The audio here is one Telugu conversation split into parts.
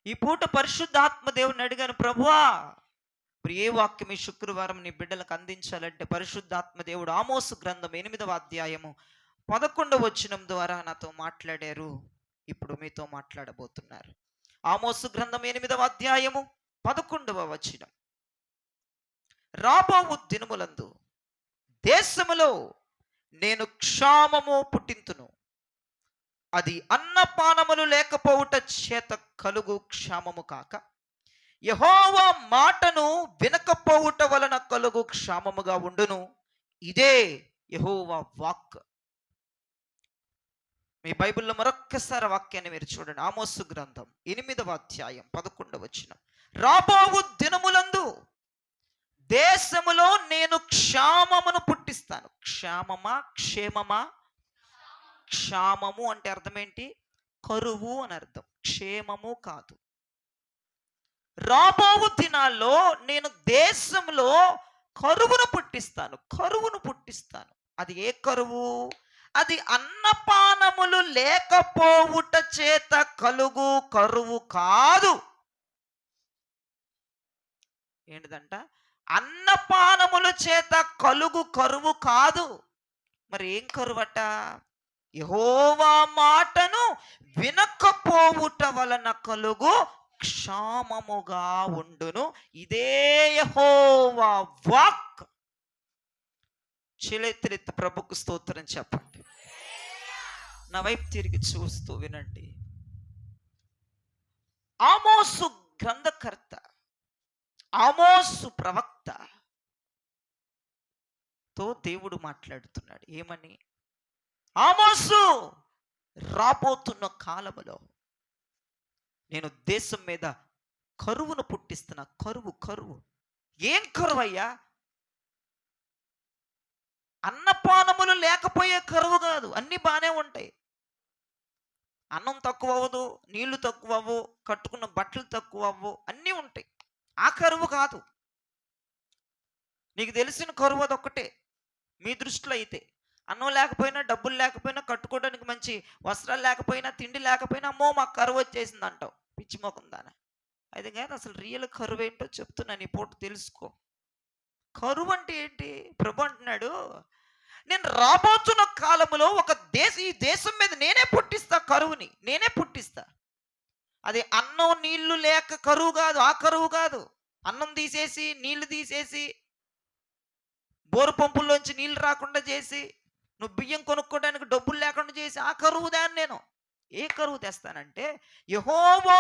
ఈ పూట పరిశుద్ధాత్మ దేవుని అడిగాను, ప్రభువా ఏ వాక్యం ఈ శుక్రవారం నీ బిడ్డలకు అందించాలంటే పరిశుద్ధాత్మ దేవుడు ఆమోసు గ్రంథం 8వ అధ్యాయము 11వ వచనం ద్వారా నాతో మాట్లాడారు. ఇప్పుడు మీతో మాట్లాడబోతున్నారు. ఆమోసు గ్రంథం 8వ అధ్యాయము 11వ వచనం. రాబోవు దినములందు దేశములో నేను క్షామము పుట్టింతును, అది అన్నపానములు లేకపోవుట చేత కలుగు క్షామము కాక యెహోవా మాటను వినకపోవుట వలన కలుగు క్షామముగా ఉండును. ఇదే యెహోవా వాక్. మీ బైబిల్లో మరొక్కసారి వాక్యాన్ని మీరు చూడండి. ఆమోసు గ్రంథం 8వ అధ్యాయం 11వ వచనం. రాబోవు దినములందు దేశములో నేను క్షామమును పుట్టిస్తాను. క్షామమా క్షేమమా? క్షామము అంటే అర్థం ఏంటి? కరువు అని అర్థం, క్షేమము కాదు. రాబోవు దినాల్లో నేను దేశంలో కరువును పుట్టిస్తాను. కరువును పుట్టిస్తాను. అది ఏ కరువు? అది అన్నపానములు లేకపోవుట చేత కలుగు కరువు కాదు. ఏంటిదంట? అన్నపానముల చేత కలుగు కరువు కాదు. మరి ఏం కరువట? యెహోవా మాటను వినకపోవుట వలన కలుగు క్షామముగా ఉండును. ఇదే యెహోవా వాక్. చేతులెత్తి ప్రభుకు స్తోత్రం చెప్పండి. నా వైపు తిరిగి చూస్తూ వినండి. ఆమోసు గ్రంథకర్త, ఆమోసు ప్రవక్తతో దేవుడు మాట్లాడుతున్నాడు. ఏమని? ఆమోసు, రాబోతున్న కాలములో నేను దేశం మీద కరువును పుట్టిస్తున్నా. కరువు. కరువు ఏం కరువు అయ్యా? అన్నపానములు లేకపోయే కరువు కాదు. అన్నీ బాగానే ఉంటాయి. అన్నం తక్కువ అవ్వదు, నీళ్లు తక్కువ అవ్వవు, కట్టుకున్న బట్టలు తక్కువ అవ్వవు, అన్నీ ఉంటాయి. ఆ కరువు కాదు. నీకు తెలిసిన కరువు అదొక్కటే మీ దృష్టిలో అయితే. అన్నం లేకపోయినా, డబ్బులు లేకపోయినా, కట్టుకోవడానికి మంచి వస్త్రాలు లేకపోయినా, తిండి లేకపోయినా, అమ్మో మాకు కరువు వచ్చేసింది అంటావు. పిచ్చి మొఖం దాన. అది కాదు అసలు రియల్ కరువు ఏంటో చెప్తున్నాను. ఈ పూట తెలుసుకో. కరువు అంటే ఏంటి? ప్రభు అంటున్నాడు, నేను రాబోతున్న కాలంలో ఈ దేశం మీద నేనే పుట్టిస్తా కరువుని. నేనే పుట్టిస్తా. అది అన్నం నీళ్లు లేక కరువు కాదు. ఆ కరువు కాదు. అన్నం తీసేసి, నీళ్లు తీసేసి, బోరు పంపుల్లోంచి నీళ్లు రాకుండా చేసి, నువ్వు బియ్యం కొనుక్కోవడానికి డబ్బులు లేకుండా చేసి ఆ కరువు దాన్ని నేను. ఏ కరువు తెస్తానంటే యెహోవా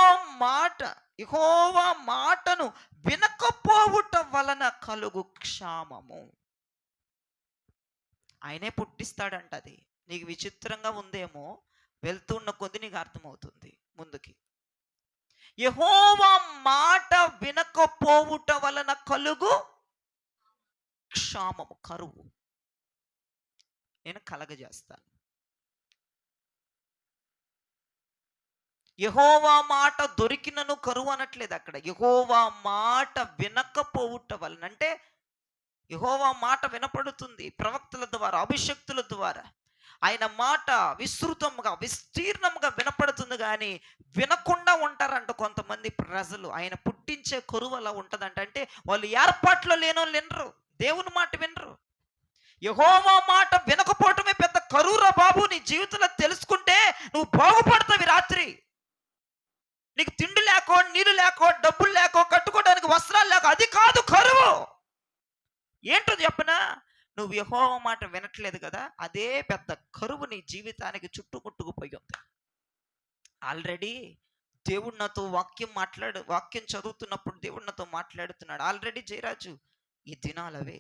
మాటను వినకపోవుట వలన కలుగు క్షామము. ఆయనే పుట్టిస్తాడంట. అది నీకు విచిత్రంగా ఉందేమో, వెళ్తున్న కొద్ది నీకు అర్థమవుతుంది ముందుకి. యెహోవా మాట వినకపోవుట వలన కలుగు క్షామము, కరువు నేను కలగజేస్తాను. యెహోవా మాట దొరికినను కరువు అనట్లేదు అక్కడ. యెహోవా మాట వినకపోవుట వలన అంటే యెహోవా మాట వినపడుతుంది ప్రవక్తల ద్వారా, అభిషక్తుల ద్వారా. ఆయన మాట విస్తీర్ణంగా వినపడుతుంది. కానీ వినకుండా ఉంటారంట కొంతమంది ప్రజలు. ఆయన పుట్టించే కరువు అలా ఉంటుందంట. అంటే వాళ్ళు ఏర్పాట్లో లేనోళ్ళు వినరు, దేవుని మాట వినరు. యెహోవా మాట వినకపోవటమే పెద్ద కరువురా బాబు. నీ జీవితంలో తెలుసుకుంటే నువ్వు బాగుపడతావు. రాత్రి నీకు తిండి లేకో, నీళ్ళు లేకో, డబ్బులు లేకో, కట్టుకోవడానికి వస్త్రాలు లేకో, అది కాదు కరువు. ఏంటో చెప్పనా? నువ్వు యెహోవా మాట వినట్లేదు కదా, అదే పెద్ద కరువు నీ జీవితానికి చుట్టుముట్టుకుపోయి ఉంది. ఆల్రెడీ దేవుడు నాతో వాక్యం చదువుతున్నప్పుడు దేవుడు నాతో మాట్లాడుతున్నాడు. ఆల్రెడీ జయరాజు, ఈ దినాలవే.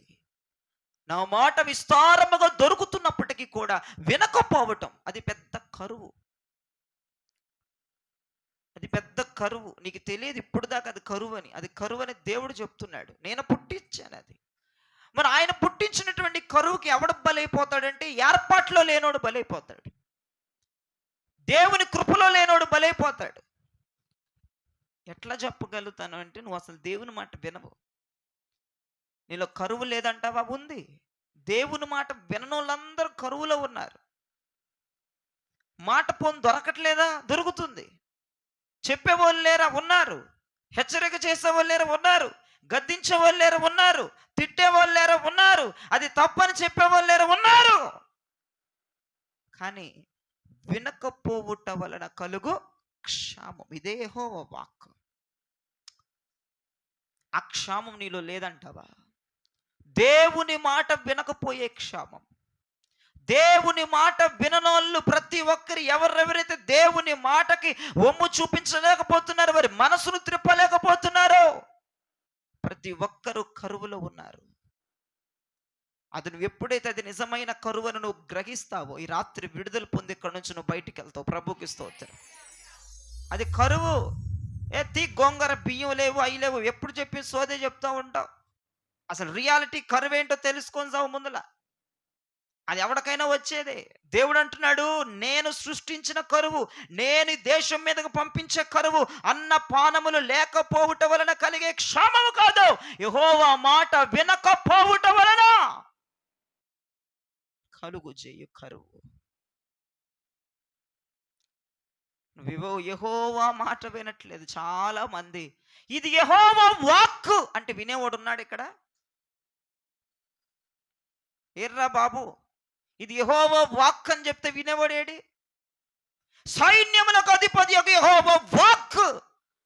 నా మాట విస్తారముగా దొరుకుతున్నప్పటికీ కూడా వినకపోవటం అది పెద్ద కరువు. అది పెద్ద కరువు. నీకు తెలియదు ఇప్పుడు దాకా అది కరువు అని. అది కరువు అని దేవుడు చెప్తున్నాడు. నేను పుట్టించాను అది. మరి ఆయన పుట్టించినటువంటి కరువుకి ఎవడు బలైపోతాడంటే ఏర్పాట్లో లేనోడు బలైపోతాడు. దేవుని కృపలో లేనోడు బలైపోతాడు. ఎట్లా చెప్పగలుగుతాను అంటే, నువ్వు అసలు దేవుని మాట వినవు. నీలో కరువు లేదంటావా? ఉంది. దేవుని మాట విననోళ్ళందరూ కరువులో ఉన్నారు. మాట పోను దొరకట్లేదా? దొరుకుతుంది. చెప్పేవాళ్ళు లేరా? ఉన్నారు. హెచ్చరిక చేసేవాళ్ళు లేరా? ఉన్నారు. గద్దించేవాళ్ళు లేరా? ఉన్నారు. తిట్టేవాళ్ళు లేరా? ఉన్నారు. అది తప్పని చెప్పేవాళ్ళు లేరా? ఉన్నారు. కానీ వినకపోవుట వలన కలుగు క్షామం. ఇదే యెహోవా వాక్కు. ఆ క్షామం నీలో లేదంటావా? దేవుని మాట వినకపోయే క్షామం. దేవుని మాట విననోళ్ళు ప్రతి ఒక్కరు ఎవరెవరైతే దేవుని మాటకి ఒమ్ము చూపించలేకపోతున్నారు, వారి మనసును త్రిప్పలేకపోతున్నారో ప్రతి ఒక్కరూ కరువులో ఉన్నారు. అది నువ్వు ఎప్పుడైతే అది నిజమైన కరువును నువ్వు గ్రహిస్తావో, ఈ రాత్రి విడుదల పొంది ఇక్కడ నుంచి నువ్వు బయటికి వెళ్తావు. ప్రభుకి స్తోత్రం. అది కరువు. గోంగర బియ్యం లేవు, అవి లేవు, ఎప్పుడు చెప్పి సోదే చెప్తా ఉంటావు. అసలు రియాలిటీ కరువేంటో తెలుసుకొని సావు ముందుల. అది ఎవరికైనా వచ్చేదే. దేవుడు అంటున్నాడు, నేను సృష్టించిన కరువు, నేను దేశం మీదకు పంపించే కరువు అన్న పానములు లేకపోవుట వలన కలిగే క్షామము కాదు, యెహోవా మాట వినకపోవుట వలన కలుగు చేయు కరువు. నువ్వు యెహోవా మాట వినట్లేదు చాలా మంది. ఇది యెహోవా వాక్కు అంటే వినేవాడు ఉన్నాడు ఇక్కడ? ఎర్రా బాబు, ఇది యెహోవా వాక్ అని చెప్తే వినేవాడేడి? సైన్యములకు అధిపతి యొక్క యెహోవా వాక్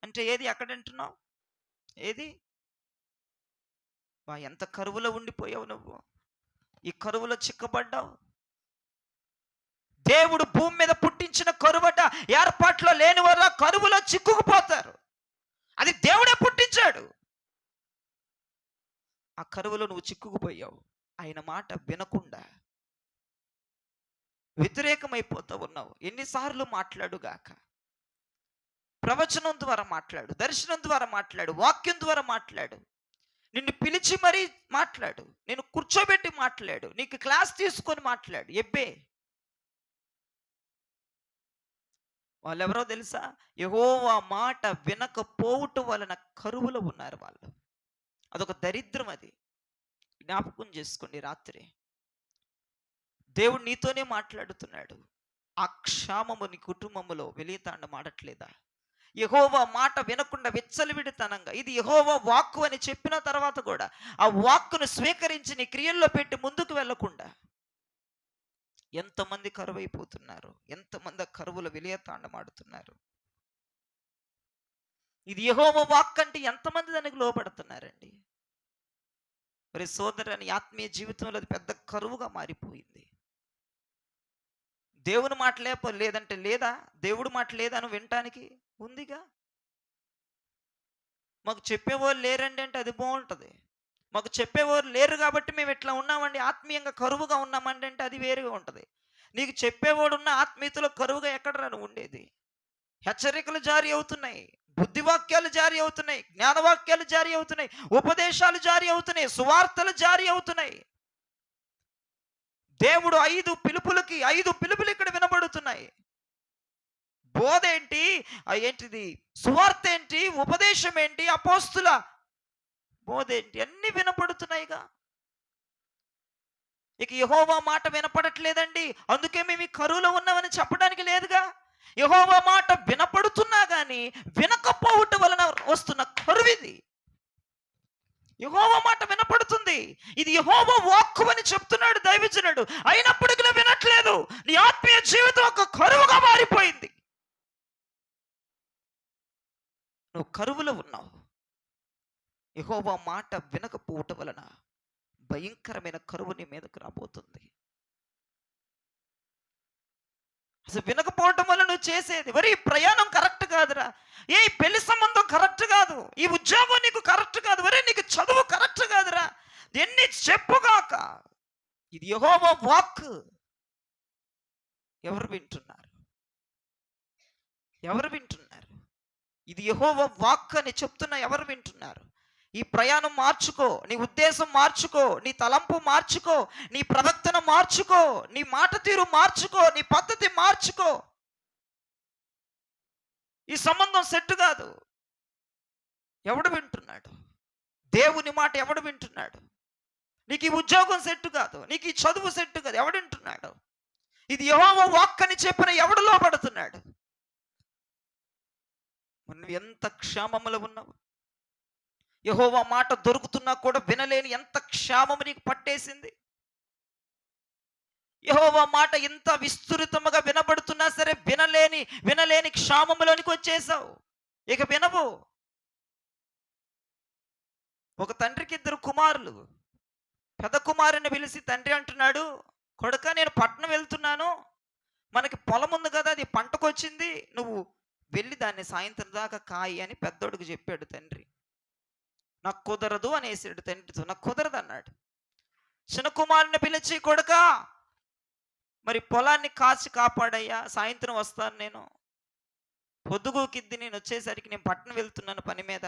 అంటే ఏది? ఎక్కడ వింటున్నావు? ఏది? ఎంత కరువులో ఉండిపోయావు నువ్వు. ఈ కరువులో చిక్కబడ్డావు. దేవుడు భూమి మీద పుట్టించిన కరువట ఏర్పాట్లో లేని వల్ల కరువులో చిక్కుకుపోతారు. అది దేవుడే పుట్టించాడు. ఆ కరువులో నువ్వు చిక్కుకుపోయావు. ఆయన మాట వినకుండా వ్యతిరేకమైపోతూ ఉన్నావు. ఎన్నిసార్లు మాట్లాడుగాక. ప్రవచనం ద్వారా మాట్లాడు, దర్శనం ద్వారా మాట్లాడు, వాక్యం ద్వారా మాట్లాడు, నిన్ను పిలిచి మరీ మాట్లాడు, నేను కూర్చోబెట్టి మాట్లాడు, నీకు క్లాస్ తీసుకొని మాట్లాడు. ఎబ్బే వాళ్ళెవరో తెలుసా? యెహోవా మాట వినకపోవటం వలన కరువులో ఉన్నారు వాళ్ళు. అదొక దరిద్రం. అది జ్ఞాపకం చేసుకోండి. రాత్రి దేవుడు నీతోనే మాట్లాడుతున్నాడు. ఆ క్షామము నీ కుటుంబంలో వెలియతాండం ఆడట్లేదా? యెహోవా మాట వినకుండా విచ్చలవిడితనంగా ఇది యెహోవా వాక్కు అని చెప్పిన తర్వాత కూడా ఆ వాక్కును స్వీకరించి నీ క్రియల్లో పెట్టి ముందుకు వెళ్లకుండా ఎంతమంది కరువైపోతున్నారు, ఎంతమంది కరువుల విలయతాండమాడుతున్నారు. ఇది యెహోవా వాక్ అంటే ఎంతమంది దానికి లోపడుతున్నారండి? మరి సోదరుని ఆత్మీయ జీవితంలో అది పెద్ద కరువుగా మారిపోయింది. దేవుని మాట లేదంటే లేదా? దేవుడి మాట లేదా అని వినటానికి ఉందిగా. మాకు చెప్పేవాళ్ళు లేరండి అంటే అది బాగుంటుంది. మాకు చెప్పేవారు లేరు కాబట్టి మేము ఇట్లా ఉన్నామండి, ఆత్మీయంగా కరువుగా ఉన్నామండి అంటే అది వేరుగా ఉంటుంది. నీకు చెప్పేవాడు ఉన్న ఆత్మీయతలో కరువుగా ఎక్కడ రాను ఉండేది? హెచ్చరికలు జారీ అవుతున్నాయి, బుద్ధివాక్యాలు జారీ అవుతున్నాయి, జ్ఞానవాక్యాలు జారీ అవుతున్నాయి, ఉపదేశాలు జారీ అవుతున్నాయి, సువార్తలు జారీ అవుతున్నాయి. దేవుడు 5 పిలుపులు ఇక్కడ వినబడుతున్నాయి. బోధ ఏంటి, ఏంటిది సువార్త ఏంటి, ఉపదేశం ఏంటి, అపోస్తుల బోధ ఏంటి, అన్ని వినపడుతున్నాయిగా. ఇక యెహోవా మాట వినపడట్లేదండి, అందుకే మేము ఈ కరువులో ఉన్నామని చెప్పడానికి లేదుగా. యెహోవా మాట వినపడుతున్నా కానీ వినకపోవటం వలన వస్తున్న కరువిది. యెహోవా మాట వినపడుతుంది, ఇది యెహోవా వాక్కు అని చెప్తున్నాడు దైవజనుడు, అయినప్పటికీ నువ్వు వినట్లేదు. నీ ఆత్మీయ జీవితం ఒక కరువుగా మారిపోయింది. నువ్వు కరువులో ఉన్నావు. యెహోవా మాట వినకపోవటం వలన భయంకరమైన కరువు నీ మీదకు రాబోతుంది. అసలు వినకపోవటం వల్ల నువ్వు చేసేది ఈ ప్రయాణం కరెక్ట్ కాదురా, ఈ పెళ్లి సంబంధం కరెక్ట్ కాదు, ఈ ఉద్యోగం నీకు కరెక్ట్ కాదు, నీకు చదువు కరెక్ట్ కాదురా, ఎన్ని చెప్పుగాక. ఇది యెహోవా వాక్. ఎవరు వింటున్నారు? ఇది యెహోవా వాక్ అని చెప్తున్నా ఎవరు వింటున్నారు? ఈ ప్రయాణం మార్చుకో, నీ ఉద్దేశం మార్చుకో, నీ తలంపు మార్చుకో, నీ ప్రవర్తన మార్చుకో, నీ మాట తీరు మార్చుకో, నీ పద్ధతి మార్చుకో. ఈ సంబంధం సెట్ కాదు. ఎవడు వింటున్నాడు? దేవుని మాట ఎవడు వింటున్నాడు? నీకు ఈ ఉద్యోగం సెట్ కాదు, నీకు ఈ చదువు సెట్ కాదు, ఎవడు వింటున్నాడు? ఇది యెహోవా వాక్ అని చెప్పిన ఎవడు లోపడుతున్నాడు? నువ్వు ఎంత క్షేమములో ఉన్నావు. యెహోవా మాట దొరుకుతున్నా కూడా వినలేని ఎంత క్షేమము నీకు పట్టేసింది. యెహోవా మాట ఇంత విస్తృతముగా వినబడుతున్నా సరే వినలేని క్షామములోనికి వచ్చేసావు. ఇక వినవు. ఒక తండ్రికి ఇద్దరు కుమారులు. పెద్ద కుమారుని పిలిచి తండ్రి అంటున్నాడు, కొడుకా నేను పట్నం వెళ్తున్నాను, మనకి పొలం ఉంది కదా, అది పంటకొచ్చింది, నువ్వు వెళ్ళి దాన్ని సాయంత్రం దాకా కాయి అని పెద్దోడికి చెప్పాడు తండ్రి. నాకు కుదరదు అనేసాడు తండ్రితో. నాకు కుదరదు అన్నాడు. చిన్న కుమారుని పిలిచి, కొడుకా మరి పొలాన్ని కాచి కాపాడయ్యా, సాయంత్రం వస్తాను నేను, పొద్దుగూకిద్ది నేను వచ్చేసరికి, నేను పట్టణం వెళ్తున్నాను పని మీద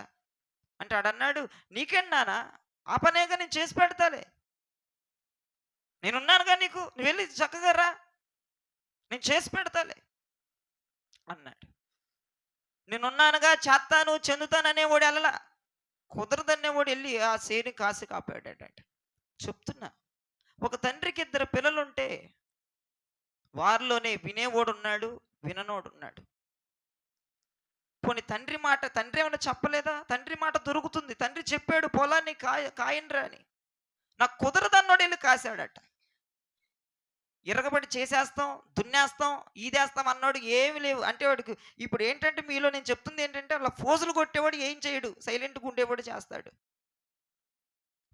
అంటే ఆడన్నాడు, నీకేంటానా ఆ పనేగా నేను చేసి పెడతాలే, నేనున్నానుగా నీకు, నువ్వు వెళ్ళి చక్కగా రా, నేను చేసి పెడతాలే అన్నాడు. నేనున్నానుగా చేస్తాను చెందుతాననేవాడు అలలా, కుదరదనేవాడు వెళ్ళి ఆ సేని కాసి కాపాడాడట. చెప్తున్నా, ఒక తండ్రికి ఇద్దరు పిల్లలుంటే వారిలోనే వినేవాడున్నాడు, విననోడున్నాడు. పోనీ తండ్రి ఏమైనా చెప్పలేదా? తండ్రి మాట దొరుకుతుంది. తండ్రి చెప్పాడు పొలాన్ని కాయండ్రా అని, నాకు కుదరదన్నోడు వెళ్ళి కాశాడట. ఇరగబడి చేసేస్తాం, దున్నేస్తాం, ఈదేస్తాం అన్నోడు ఏమి లేవు. అంటే వాడికి ఇప్పుడు ఏంటంటే, మీలో నేను చెప్తుంది ఏంటంటే, అలా ఫోజులు కొట్టేవాడు ఏం చేయడు, సైలెంట్గా ఉండేవాడు చేస్తాడు.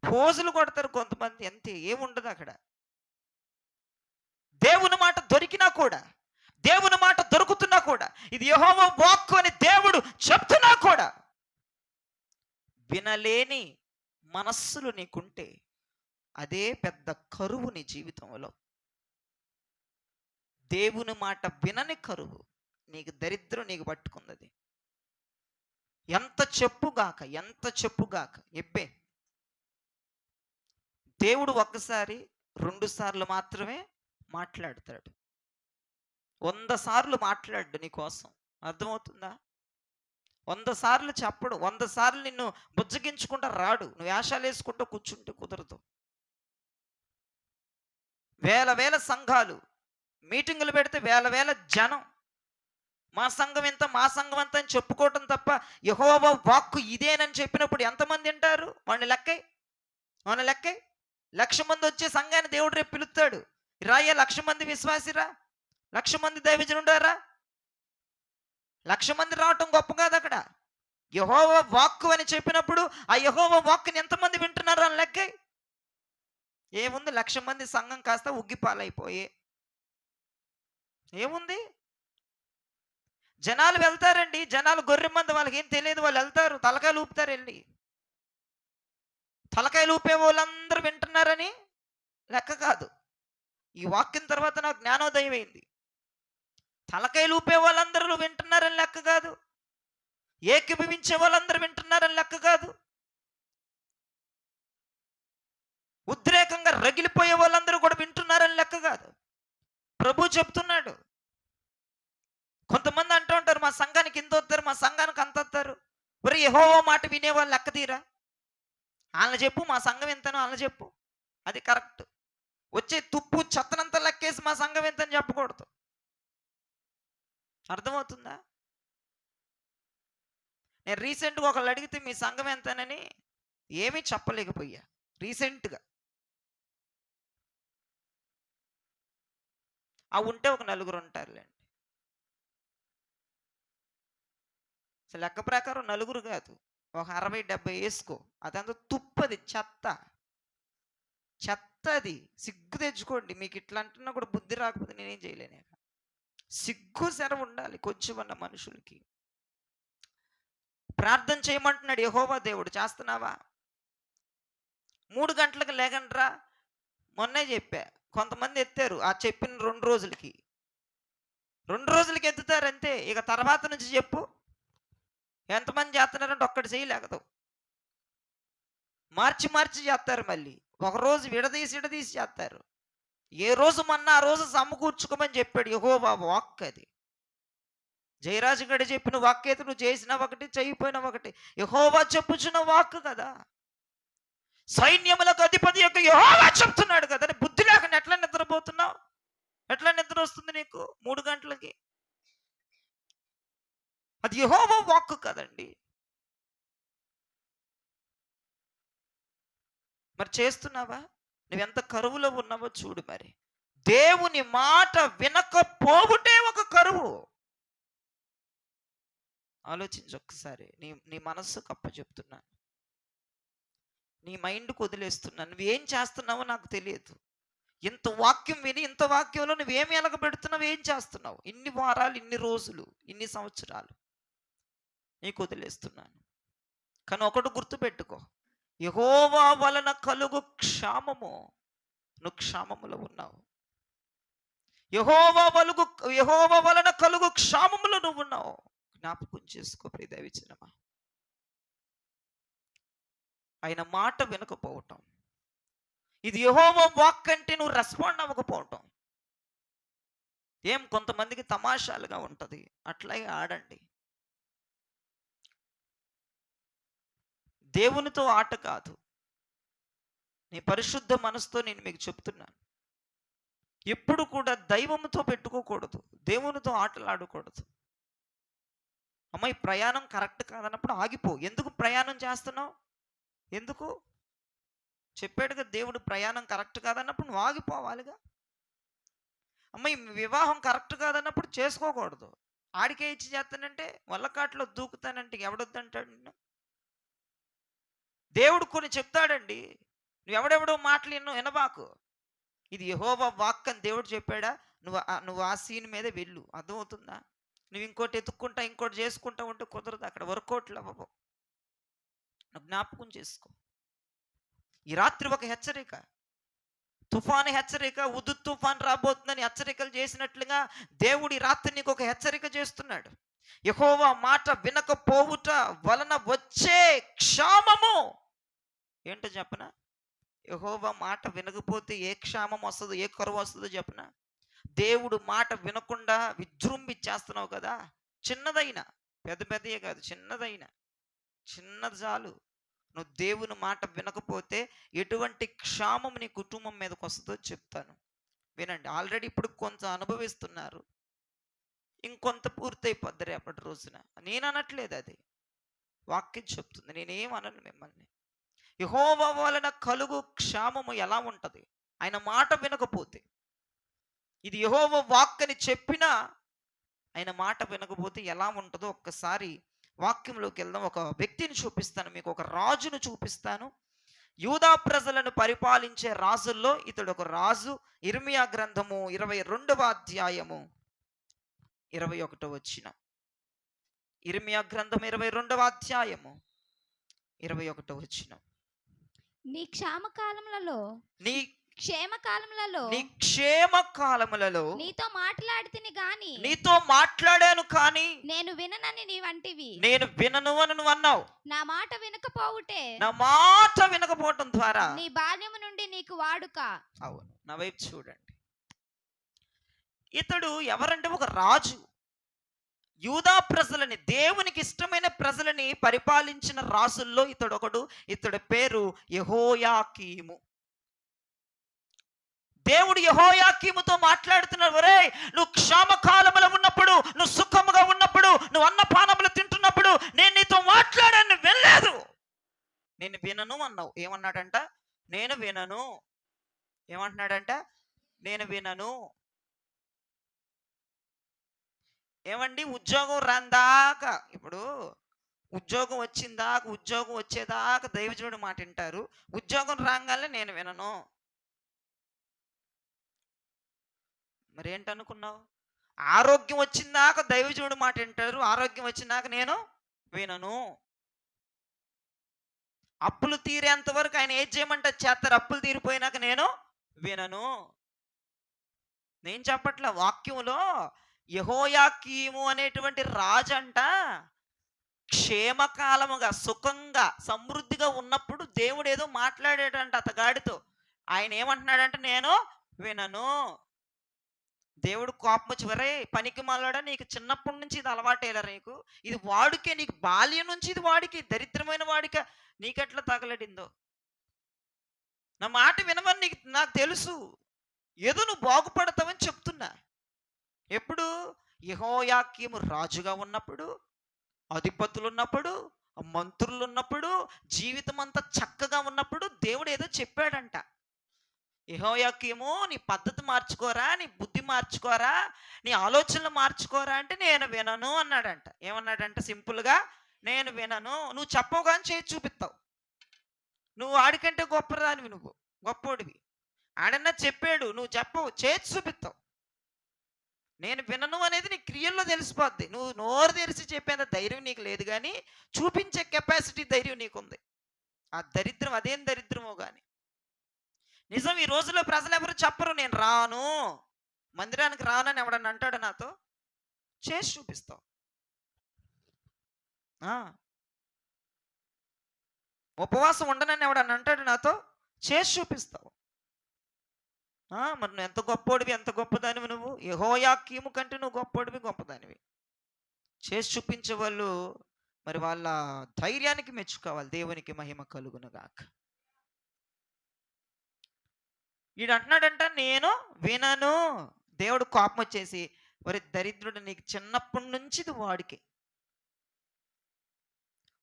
ఫోజులు కొడతారు కొంతమంది, అంతే, ఏముండదు అక్కడ. దేవుని మాట దొరికినా కూడా, దేవుని మాట దొరుకుతున్నా కూడా, ఇది యెహోవా వాక్కు అని దేవుడు చెప్తున్నా కూడా వినలేని మనస్సులు నీకుంటే అదే పెద్ద కరువు నీ జీవితంలో. దేవుని మాట వినని కరువు, నీకు దరిద్రం నీకు పట్టుకున్నది. ఎంత చెప్పుగాక ఎబ్బే. దేవుడు ఒక్కసారి 2 సార్లు మాత్రమే మాట్లాడతాడు, 100 సార్లు మాట్లాడు నీ కోసం. అర్థమవుతుందా? 100 సార్లు చెప్పడు, 100 సార్లు నిన్ను బుజ్జగించుకుంటా రాడు, నువ్వు వేషాలు వేసుకుంటూ కూర్చుంటే కుదరదు. వేల సంఘాలు మీటింగులు పెడితే వేల జనం, మా సంఘం ఎంత అని చెప్పుకోవటం తప్ప యెహోవా వాక్కు ఇదేనని చెప్పినప్పుడు ఎంతమంది వింటారు? వాడిని లెక్కై 1,00,000 మంది వచ్చే సంఘాన్ని దేవుడు రేపు పిలుస్తాడు. రాయ్యా 1,00,000 మంది విశ్వాసిరా, 1,00,000 మంది దైవజనుండారా, 1,00,000 మంది రావటం గొప్ప కాదు. అక్కడ యెహోవా వాక్కు అని చెప్పినప్పుడు ఆ యెహోవా వాక్కుని ఎంతమంది వింటున్నారు అని లెక్కై. ఏముంది, 1,00,000 మంది సంఘం కాస్త ఉగ్గిపాలైపోయే ఏముంది. జనాలు వెళ్తారండి, జనాలు గొర్రె మంది, వాళ్ళకి ఏం తెలియదు, వాళ్ళు వెళ్తారు, తలకాయలు ఊపుతారు. వెళ్ళి తలకాయలు ఊపే వాళ్ళందరూ వింటున్నారని లెక్క కాదు. ఈ వాక్యం తర్వాత నాకు జ్ఞానోదయం అయింది. తలకాయలు ఊపే వాళ్ళందరూ వింటున్నారని లెక్క కాదు, ఏకీభవించే వాళ్ళందరూ వింటున్నారని లెక్క కాదు, ఉద్రేకంగా రగిలిపోయే వాళ్ళందరూ కూడా వింటున్నారని లెక్క కాదు. ప్రభు చెప్తున్నాడు. కొంతమంది అంటూ ఉంటారు, మా సంఘానికి ఇంత వస్తారు, మా సంఘానికి అంత వస్తారు. మరి యెహోవా మాట వినేవాళ్ళు లెక్క తీరా? వాళ్ళని చెప్పు, మా సంఘం ఎంతనో వాళ్ళని చెప్పు, అది కరెక్ట్. వచ్చే తుప్పు చెత్తనంతా లెక్కేసి మా సంఘం ఎంతని చెప్పకూడదు. అర్థమవుతుందా? నేను రీసెంట్గా ఒకళ్ళు అడిగితే మీ సంఘం ఎంతనని ఏమీ చెప్పలేకపోయా. రీసెంట్గా ఉంటే ఒక 4 ఉంటారులేండి. అసలు లెక్క ప్రకారం 4 కాదు, ఒక 60-70 వేసుకో. అదంతా తుప్పది, చెత్తది. సిగ్గు తెచ్చుకోండి. మీకు ఇట్లా అంటున్నా కూడా బుద్ధి రాకపోతే నేనేం చేయలేను. సిగ్గు సెరవు ఉండాలి కొంచెమన్న మనుషులకి. ప్రార్థన చేయమంటున్నాడు యెహోవా దేవుడు, చేస్తున్నావా? 3 గంటలకు లేకండ్రా, మొన్నే చెప్పా. కొంతమంది ఎత్తారు ఆ చెప్పిన 2 రోజులకి, 2 రోజులకి ఎత్తుతారంతే. ఇక తర్వాత నుంచి చెప్పు ఎంతమంది చేస్తున్నారంటే ఒక్కటి చేయలేకదు. మార్చి చేస్తారు. మళ్ళీ ఒకరోజు విడదీసి చేస్తారు. ఏ రోజు మొన్న ఆ రోజు సమకూర్చుకోమని చెప్పాడు యెహోవా వాక్. అది జయరాజు గడి చెప్పిన వాక్ అయితే నువ్వు చేసిన ఒకటి, చేయిపోయిన ఒకటి. యెహోవా చెప్పుచున్న వాక్ కదా, సైన్యములకు అధిపతి యొక్క యెహోవా చెప్తున్నాడు కదా. బుద్ధి లేకుండా ఎట్లా నిద్రపోతున్నావు? ఎట్లా నిద్ర వస్తుంది నీకు 3 గంటలకి? అది యెహోవా వాక్కు కదండి. మరి చేస్తున్నావా? నువ్వెంత కరువులో ఉన్నావో చూడు మరి. దేవుని మాట వినకపోవుటే ఒక కరువు. ఆలోచించు ఒక్కసారి. నీ నీ మనస్సుకు అప్పచెప్తున్నాను. నీ మైండ్‌కి వదిలేస్తున్నాను. నువ్వేం చేస్తున్నావో నాకు తెలియదు. ఇంత వాక్యం విని, ఇంత వాక్యంలో నువ్వేమి ఎలగబెడుతున్నావు? ఏం చేస్తున్నావు? ఇన్ని వారాలు, ఇన్ని రోజులు, ఇన్ని సంవత్సరాలు నీకు వదిలేస్తున్నాను. కానీ ఒకటి గుర్తుపెట్టుకో. యెహోవా వలన కలుగు క్షామము, నువ్వు క్షామములో ఉన్నావు. యెహోవా వలన కలుగు క్షామములో నువ్వున్నావు. జ్ఞాపకం చేసుకో ప్రియ దైవజనమా. ఆయన మాట వినకపోవటం, ఇది యెహోవా వాక్ అంటే నువ్వు రెస్పాండ్ అవ్వకపోవటం. కొంతమందికి తమాషాలుగా ఉంటది. అట్లాగే ఆడండి. దేవునితో ఆట కాదు. నీ పరిశుద్ధ మనసుతో నేను మీకు చెప్తున్నాను. ఎప్పుడు కూడా దైవముతో పెట్టుకోకూడదు. దేవునితో ఆటలాడకూడదు. ఈ ప్రయాణం కరెక్ట్ కాదన్నప్పుడు ఆగిపో. ఎందుకు ప్రయాణం చేస్తున్నావు? ఎందుకు? చెప్పాడుగా దేవుడు, ప్రయాణం కరెక్ట్ కాదన్నప్పుడు నువ్వు ఆగిపోవాలిగా. ఈ వివాహం కరెక్ట్ కాదన్నప్పుడు చేసుకోకూడదు. ఆడికే ఇచ్చి చేస్తానంటే, వల్లకాట్లో దూకుతానంటే ఎవడొద్దంటాడు నిన్ను? దేవుడు కొన్ని చెప్తాడండి. నువ్వెవడెవడో మాటలు వినబాకు. ఇది యెహోవా వాక్ అని దేవుడు చెప్పాడా? నువ్వు ఆ సీన్ మీద వెళ్ళు. అర్థమవుతుందా? నువ్వు ఇంకోటి ఎత్తుక్కుంటా, ఇంకోటి చేసుకుంటా ఉంటే కుదరదు. అక్కడ వర్కౌట్లు అవ్వవు. జ్ఞాపకం చేసుకో. ఈ రాత్రి ఒక హెచ్చరిక. తుఫాను హెచ్చరిక, ఉదు తుఫాన్ రాబోతుందని హెచ్చరికలు చేసినట్లుగా దేవుడు ఈ రాత్రి నీకు ఒక హెచ్చరిక చేస్తున్నాడు. యెహోవా మాట వినకపోవుట వలన వచ్చే క్షామము ఏంటో చెప్పనా? యెహోవా మాట వినకపోతే ఏ క్షామం వస్తుందో, ఏ కరువు వస్తుందో చెప్పనా? దేవుడు మాట వినకుండా విజృంభించేస్తున్నావు కదా. చిన్నదైనా, పెద్ద పెద్దయే కాదు, చిన్నది చాలు. నువ్వు దేవుని మాట వినకపోతే ఎటువంటి క్షామం నీ కుటుంబం మీదకి వస్తుందో చెప్తాను వినండి. ఆల్రెడీ ఇప్పుడు కొంత అనుభవిస్తున్నారు, ఇంకొంత పూర్తయిపోద్ది రేపటి రోజున. నేను అనట్లేదు, అది వాక్యం చెప్తుంది. నేనేం అనను మిమ్మల్ని. యెహోవా వలన కలుగు క్షామము ఎలా ఉంటది? ఆయన మాట వినకపోతే. ఇది యెహోవా వాక్ అని చెప్పినా ఆయన మాట వినకపోతే ఎలా ఉంటుందో ఒక్కసారి వాక్యంలోకి వెళ్దాం. ఒక వ్యక్తిని చూపిస్తాను మీకు, ఒక రాజును చూపిస్తాను. యూదా ప్రజలను పరిపాలించే రాజుల్లో ఇతడు ఒక రాజు. ఇర్మియా గ్రంథము 22వ అధ్యాయము 21వ వచనం. ఇర్మియా గ్రంథం 22వ అధ్యాయము 21వ వచనం. నీ క్షేమకాలములలో నీ క్షేమకాలములలో క్షేమకాలములలో నీతో మాట్లాడితిని గాని నీతో మాట్లాడాను కానీ నేను విననని నీవంటివి. నేను వినను అని నువ్వు అన్నావు. నా మాట వినకపోవుటే, నా మాట వినకపోవటం ద్వారా నీ బాల్యము నుండి నీకు వాడుక. అవును, నా వైపు చూడండి. ఇతడు ఎవరంటే ఒక రాజు. యూదా ప్రజలని, దేవునికి ఇష్టమైన ప్రజలని పరిపాలించిన రాజుల్లో ఇతడు ఒకడు. ఇతడి పేరు యెహోయాకీము. దేవుడు యెహోయాకీముతో మాట్లాడుతున్నాడు. ఒరే, నువ్వు క్షామకాలములో ఉన్నప్పుడు, నువ్వు సుఖముగా ఉన్నప్పుడు, నువ్వు అన్నపానములు తింటున్నప్పుడు నేను నీతో మాట్లాడాను, వినలేదు. నేను వినను అన్నావు. ఏమన్నాడంట? నేను వినను. ఏమంటున్నాడంట? నేను వినను. ఏమండి, ఉద్యోగం రాందాకా, ఇప్పుడు ఉద్యోగం వచ్చిందాకా, ఉద్యోగం వచ్చేదాకా దైవజనుడు మాట వింటారు. ఉద్యోగం రాగానే నేను వినను. మరేంటనుకున్నావు? ఆరోగ్యం వచ్చిందాక దైవజనుడు మాట వింటారు, ఆరోగ్యం వచ్చిందాక నేను వినను. అప్పులు తీరేంత వరకు ఆయన ఏం చేయమంటే చేస్తారు, అప్పులు తీరిపోయినాక నేను వినను. నేను చెప్పట్లే, వాక్యంలో యెహోయాకీము అనేటువంటి రాజంట క్షేమకాలముగా, సుఖంగా, సమృద్ధిగా ఉన్నప్పుడు దేవుడు ఏదో మాట్లాడేటంట అతగాడితో. ఆయన ఏమంటున్నాడంటే నేను వినను. దేవుడు కోపం వచ్చి, వరే పనికి మాలాడా, నీకు చిన్నప్పటి నుంచి ఇది అలవాటేలా, నీకు ఇది వాడుకే, నీకు బాల్యం నుంచి ఇది వాడికి, దరిద్రమైన వాడిక నీకెట్లా తగలడిందో. నా మాట వినవని నాకు తెలుసు, ఏదో నువ్వు బాగుపడతావని చెప్తున్నా. ఎప్పుడు? యెహోయాకీము రాజుగా ఉన్నప్పుడు అధిపతులు ఉన్నప్పుడు, మంత్రులు ఉన్నప్పుడు, జీవితం అంతా చక్కగా ఉన్నప్పుడు దేవుడు ఏదో చెప్పాడంట. యెహోయాకీము నీ పద్ధతి మార్చుకోరా, నీ బుద్ధి మార్చుకోరా, నీ ఆలోచనలు మార్చుకోరా అంటే నేను వినను అన్నాడంట. ఏమన్నాడంట సింపుల్‌గా, నేను వినను. నువ్వు చెప్పవు గాని చేసి చూపిస్తావు. నువ్వు ఆడికంటే గొప్పదానివి నువ్వు. గొప్పోడివి. ఆడన్నా చెప్పాడు. నువ్వు చెప్పవు. చేసి చూపిస్తావు. నేను వినను అనేది నీ క్రియల్లో తెలిసిపోద్ది. నువ్వు నోరు తెరిచి చెప్పేంత ధైర్యం నీకు లేదు గానీ, చూపించే కెపాసిటీ ధైర్యం నీకుంది. ఆ దరిద్రం అదేం దరిద్రమో గాని. నిజం ఈ రోజుల్లో ప్రజలెవరు చెప్పరు నేను రాను. మందిరానికి రానని ఎవడన్నా అంటాడా నాతో? చేసి చూపిస్తావు. ఆ! ఉపవాసం ఉండనని ఎవడన్నా అంటాడా నాతో? చేసి చూపిస్తావు. మరి నువ్వు ఎంత గొప్పోడివి, ఎంత గొప్పదానివి నువ్వు. యెహోయాకీము కంటే నువ్వు గొప్పోడివి, గొప్పదానివి. చేసి చూపించేవాళ్ళు మరి వాళ్ళ ధైర్యానికి మెచ్చుకోవాలి. దేవునికి మహిమ కలుగునుగాక. ఈడు అంటున్నాడంట నేను వినను. దేవుడు కోపం వచ్చేసి, ఒరే దరిద్రుడు నీకు చిన్నప్పటి నుంచి ఇది వాడికే.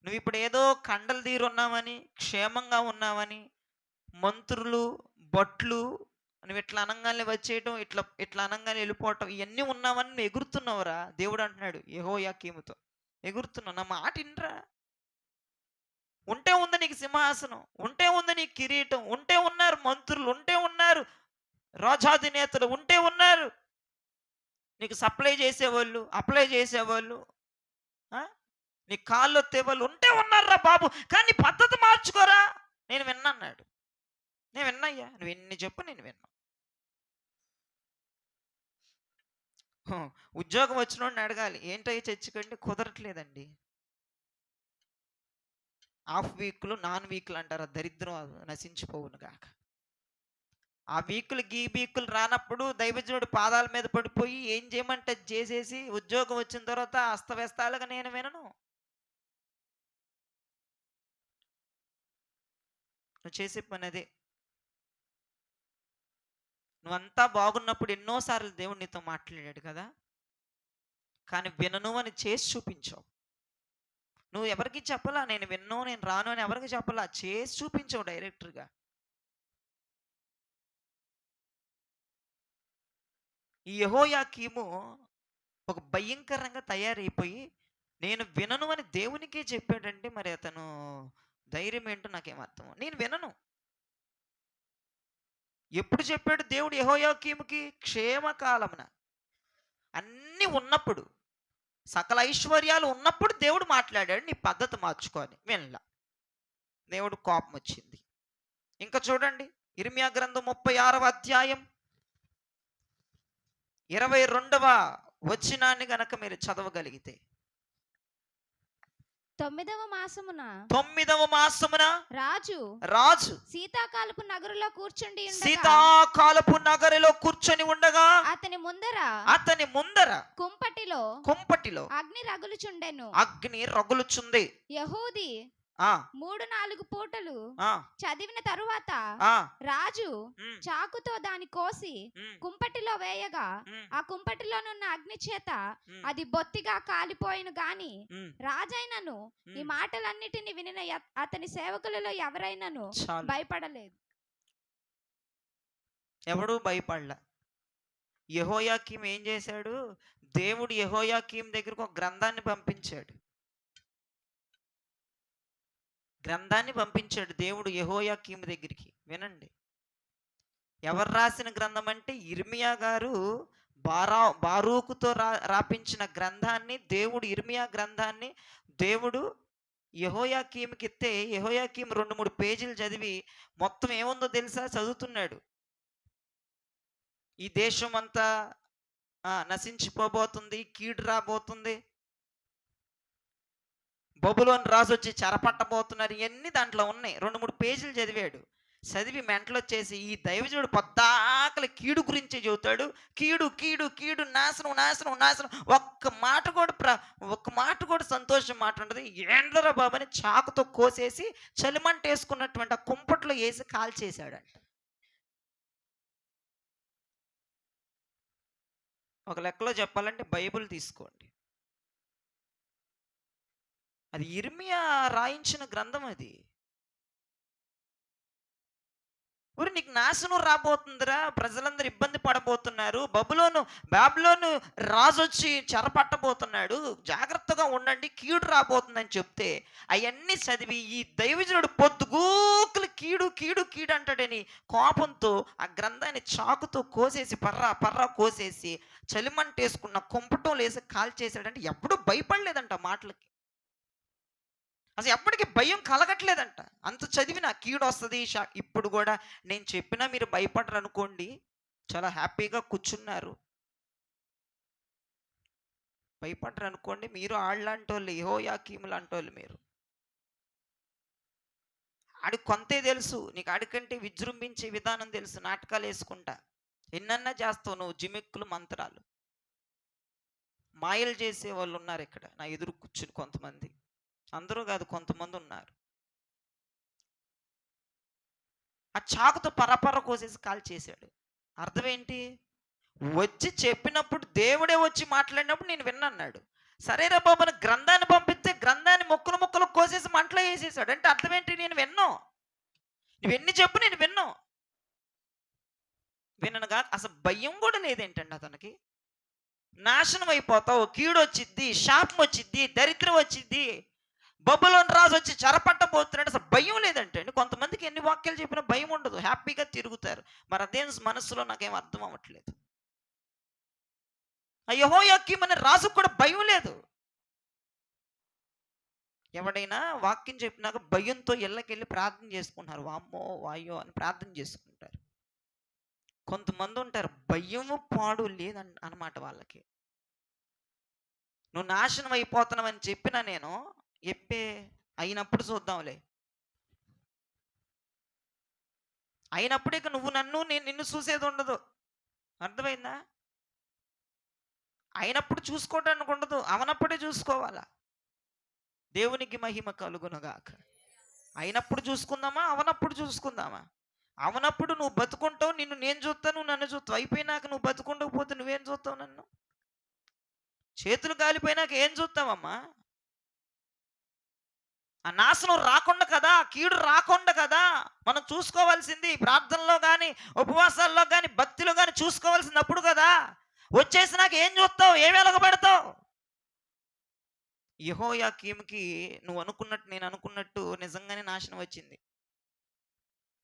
నువ్వు ఇప్పుడు ఏదో కండలు తీరున్నావని, క్షేమంగా ఉన్నావని, మంత్రులు, భట్లు నువ్వు ఇట్లా అనంగానే వచ్చేయటం, ఇట్లా ఇట్లా అనంగానే వెళ్ళిపోవటం, ఇవన్నీ ఉన్నావని నువ్వు ఎగురుతున్నావురా. దేవుడు అంటున్నాడు యెహోయాకీముతో, ఎగురుతున్నావు. నా మాట ఇనరా. ఉంటే ఉంది నీకు సింహాసనం, ఉంటే ఉంది నీకు కిరీటం, ఉంటే ఉన్నారు మంత్రులు, ఉంటే ఉన్నారు రాజాధినేతలు, ఉంటే ఉన్నారు నీకు సప్లై చేసేవాళ్ళు, అప్లై చేసేవాళ్ళు, ఆ? నీ కాళ్ళు ఒత్తేవాళ్ళు ఉంటే ఉన్నారా బాబు. కానీ నీ పద్ధతి మార్చుకోరా. నేను విన్నాడు. నేను విన్నయ్యా, నువ్వు ఎన్ని చెప్పు నేను విన్నా. ఉద్యోగం వచ్చినోడిని అడగాలి, ఏంటయ్యి చర్చికంటే కుదరట్లేదండి. హాఫ్ వీక్లు నాన్ వీక్లు అంటారు. ఆ దరిద్రం నశించిపోవును గాక. ఆ వీకులు గీ వీకులు రానప్పుడు దైవజనుడు పాదాల మీద పడిపోయి ఏం చేయమంటే అది చేసేసి ఉద్యోగం వచ్చిన తర్వాత అస్తవ్యస్తాలుగా నేను వినను. నువ్వు చేసే పని అదే. నువ్వంతా బాగున్నప్పుడు ఎన్నోసార్లు దేవుడు నీతో మాట్లాడాడు కదా, కానీ వినను అని చేసి చూపించావు. నువ్వు ఎవరికి చెప్పలా నేను విన్ను నేను రాను అని, ఎవరికి చెప్పలా, చేసి చూపించావు డైరెక్టర్గా. ఈ యెహోయాకీము ఒక భయంకరంగా తయారైపోయి నేను వినను అని దేవునికే చెప్పాడంటే మరి అతను ధైర్యం ఏంటో నాకేం అర్థం. నేను వినను. ఎప్పుడు చెప్పాడు దేవుడు యెహోయాకీముకి? క్షేమకాలమున, అన్నీ ఉన్నప్పుడు, సకల ఐశ్వర్యాలు ఉన్నప్పుడు దేవుడు మాట్లాడాడు నీ పద్ధతి మార్చుకొని. వినలా. దేవుడు కోపం వచ్చింది. ఇంకా చూడండి ఇర్మియా గ్రంథం 36వ అధ్యాయం 22వ వచనాన్ని గనక మీరు చదవగలిగితే, 9వ మాసమున 9వ మాసమున రాజు రాజు శీతాకాలపు నగరులో కూర్చుండి ఉండగా శీతాకాలపు నగరిలో కూర్చొని ఉండగా అతని ముందర కుంపటిలో అగ్ని రగులుచుంది. యెహూది ఆ 3-4 పూటలు ఆ చదివిన తరువాత ఆ రాజు ఉమ్, చాకుతో దాని కోసి ఉమ్, కుంపటిలో వేయగా ఉమ్, ఆ కుంపటిలోనున్న అగ్ని చేత ఉమ్, అది బొత్తిగా కాలిపోయిను గాని ఉమ్, రాజైనను ఈ ఉమ్. మాటలన్నిటిని వినిన అతని సేవకులలో ఎవరైనను చాలు. భయపడలేదు. ఎవడు భయపడలా. యెహోయాకీం ఏం చేశాడు? దేవుడు యెహోయాకీం దగ్గరకు ఒక గ్రంథాన్ని పంపించాడు. దేవుడు యెహోయాకీం దగ్గరికి. వినండి, ఎవరు రాసిన గ్రంథం అంటే ఇర్మియా గారు బారూకుతో రాపించిన గ్రంథాన్ని, దేవుడు ఇర్మియా గ్రంథాన్ని దేవుడు యెహోయాకీంకి ఇస్తే యెహోయాకీం 2-3 పేజీలు చదివి మొత్తం ఏముందో తెలుసా చదువుతున్నాడు. ఈ దేశం అంతా నశించిపోబోతుంది, కీడు రాబోతుంది, బబులోను రాజు వచ్చి చెరపట్టబోతున్నారు, ఇవన్నీ దాంట్లో ఉన్నాయి. 2-3 పేజీలు చదివాడు. చదివి మెంటలు వచ్చేసి ఈ దైవజుడు పొద్దాకలి కీడు గురించి చెబుతాడు. కీడు కీడు కీడు, నాశనం నాశనం నాశనం, ఒక్క మాట కూడా సంతోషం మాట ఉండదు. ఏండ్లరా బాబు అని చాకుతో కోసేసి చలిమంట వేసుకున్నటువంటి ఆ కుంపట్లో వేసి కాల్చేశాడంట. ఒక లెక్కలో చెప్పాలంటే బైబిల్ తీసుకోండి, అది యిర్మీయా రాయించిన గ్రంథం అది. ఒరేయ్! నీకు నాశనం రాబోతుందిరా! ప్రజలందరూ ఇబ్బంది పడబోతున్నారు. బాబిలోను రాజొచ్చి చెరపట్టబోతున్నాడు. జాగ్రత్తగా ఉండండి. కీడు రాబోతుందని చెప్తే, అయన్నీ చదివి ఈ దైవజనుడు పొద్దుగూకులు కీడు, కీడు, కీడు అంటాడని కోపంతో ఆ గ్రంథాన్ని చాకుతో కోసేసి పర్రా, పర్రా కోసేసి చలిమంటేసుకున్న కుంపటంలేసి కాల్చేసాడంటే ఎప్పుడూ భయపడలేదంట ఆ మాటలకి. అసలు ఎప్పటికి భయం కలగట్లేదంట. అంత చదివిన కీడొస్తది ఇప్పుడు గూడా నేను చెప్పినా మీరు భయపడరనుకోండి. చాలా హ్యాపీగా కూర్చున్నారు. భయపడరనుకోండి. మీరు ఆళ్ళంటోళ్ళు యెహోయాకీము లాంటోళ్ళు మీరు. ఆడికి కొంతే తెలుసు. నీకు ఆడికంటే విజృంభించే విధానం తెలుసు నాటకాలేసుకుంటా. ఎన్నన్నా చేస్తావు నువ్వు జిమిక్కులు, మంత్రాలు. మాయలు చేసేవాళ్ళున్నారిక్కడ. నా ఎదురు కూర్చుని కొంతమంది. అందరూ కాదు కొంతమందున్నారు. ఆ చాకుతో పరపర కోసేసి కాల్చేశాడు. అర్థం ఏంటి? వచ్చి చెప్పినప్పుడు దేవుడే వచ్చి మాట్లాడినప్పుడు నేను విన్నాన్నాడు. సరేరా బాబు అని గ్రంథాన్ని పంపిస్తే గ్రంథాన్ని ముక్కలు ముక్కలు కోసేసి మంటలో వేసేసాడు. అంటే అర్థం ఏంటి? నేను విన్నాను. నువ్వెన్ని చెప్పు నేను విన్నాను. విననుగా అసలు భయం కూడా లేదేంటండి అతనికి? నాశనం అయిపోతావు, కీడొచ్చిద్ది, శాపం వచ్చిద్ది, దరిద్రం వచ్చిద్ది, బబులోను రాజు వచ్చి చెరపట్టబోతున్నాడు. అసలు భయం లేదంటే అండి. కొంతమందికి ఎన్ని వాక్యాలు చెప్పినా భయం ఉండదు. హ్యాపీగా తిరుగుతారు. మరి అదేం మనసులో నాకేం అర్థం అవ్వట్లేదు. ఆ యెహోయాకీము అనే రాజుకు కూడా భయం లేదు. ఎవడైనా వాక్యం చెప్పినాక భయంతో ఇళ్ళకెళ్ళి ప్రార్థన చేసుకుంటున్నారు. వామ్మో వాయ్యో అని ప్రార్థన చేసుకుంటారు. కొంతమంది ఉంటారు భయము పాడు లేదన్నమాట వాళ్ళకి. నువ్వు నాశనం అయిపోతున్నావని చెప్పినా నేను ఎప్పే అయినప్పుడు చూద్దాంలే. అయినప్పుడు ఇక నువ్వు నన్ను నేను నిన్ను చూసేది ఉండదు. అర్థమైందా? అయినప్పుడు చూసుకోవడానికి ఉండదు. అవనప్పుడే చూసుకోవాలా. దేవునికి మహిమ కలుగునుగాక. అయినప్పుడు చూసుకుందామా? అవనప్పుడు చూసుకుందామా? అవనప్పుడు నువ్వు బతుకుంటావు, నిన్ను నేను చూస్తాను, నువ్వు నన్ను చూస్తావు. అయిపోయినాక నువ్వు బతుకుండకపోతే నువ్వేం చూస్తావు నన్ను? చేతులు కాలిపోయినాక ఏం చూస్తావమ్మా? ఆ నాశనం రాకుండా కదా, కీడు రాకుండా కదా మనం చూసుకోవాల్సింది. ప్రార్థనలో కానీ, ఉపవాసాల్లో కానీ, భక్తిలో కానీ చూసుకోవాల్సింది అప్పుడు కదా. వచ్చేసినాక ఏం చూస్తావు? ఏం వెలగబెడతావు? యెహోయాకీముకి నువ్వు అనుకున్నట్టు నేను అనుకున్నట్టు నిజంగానే నాశనం వచ్చింది.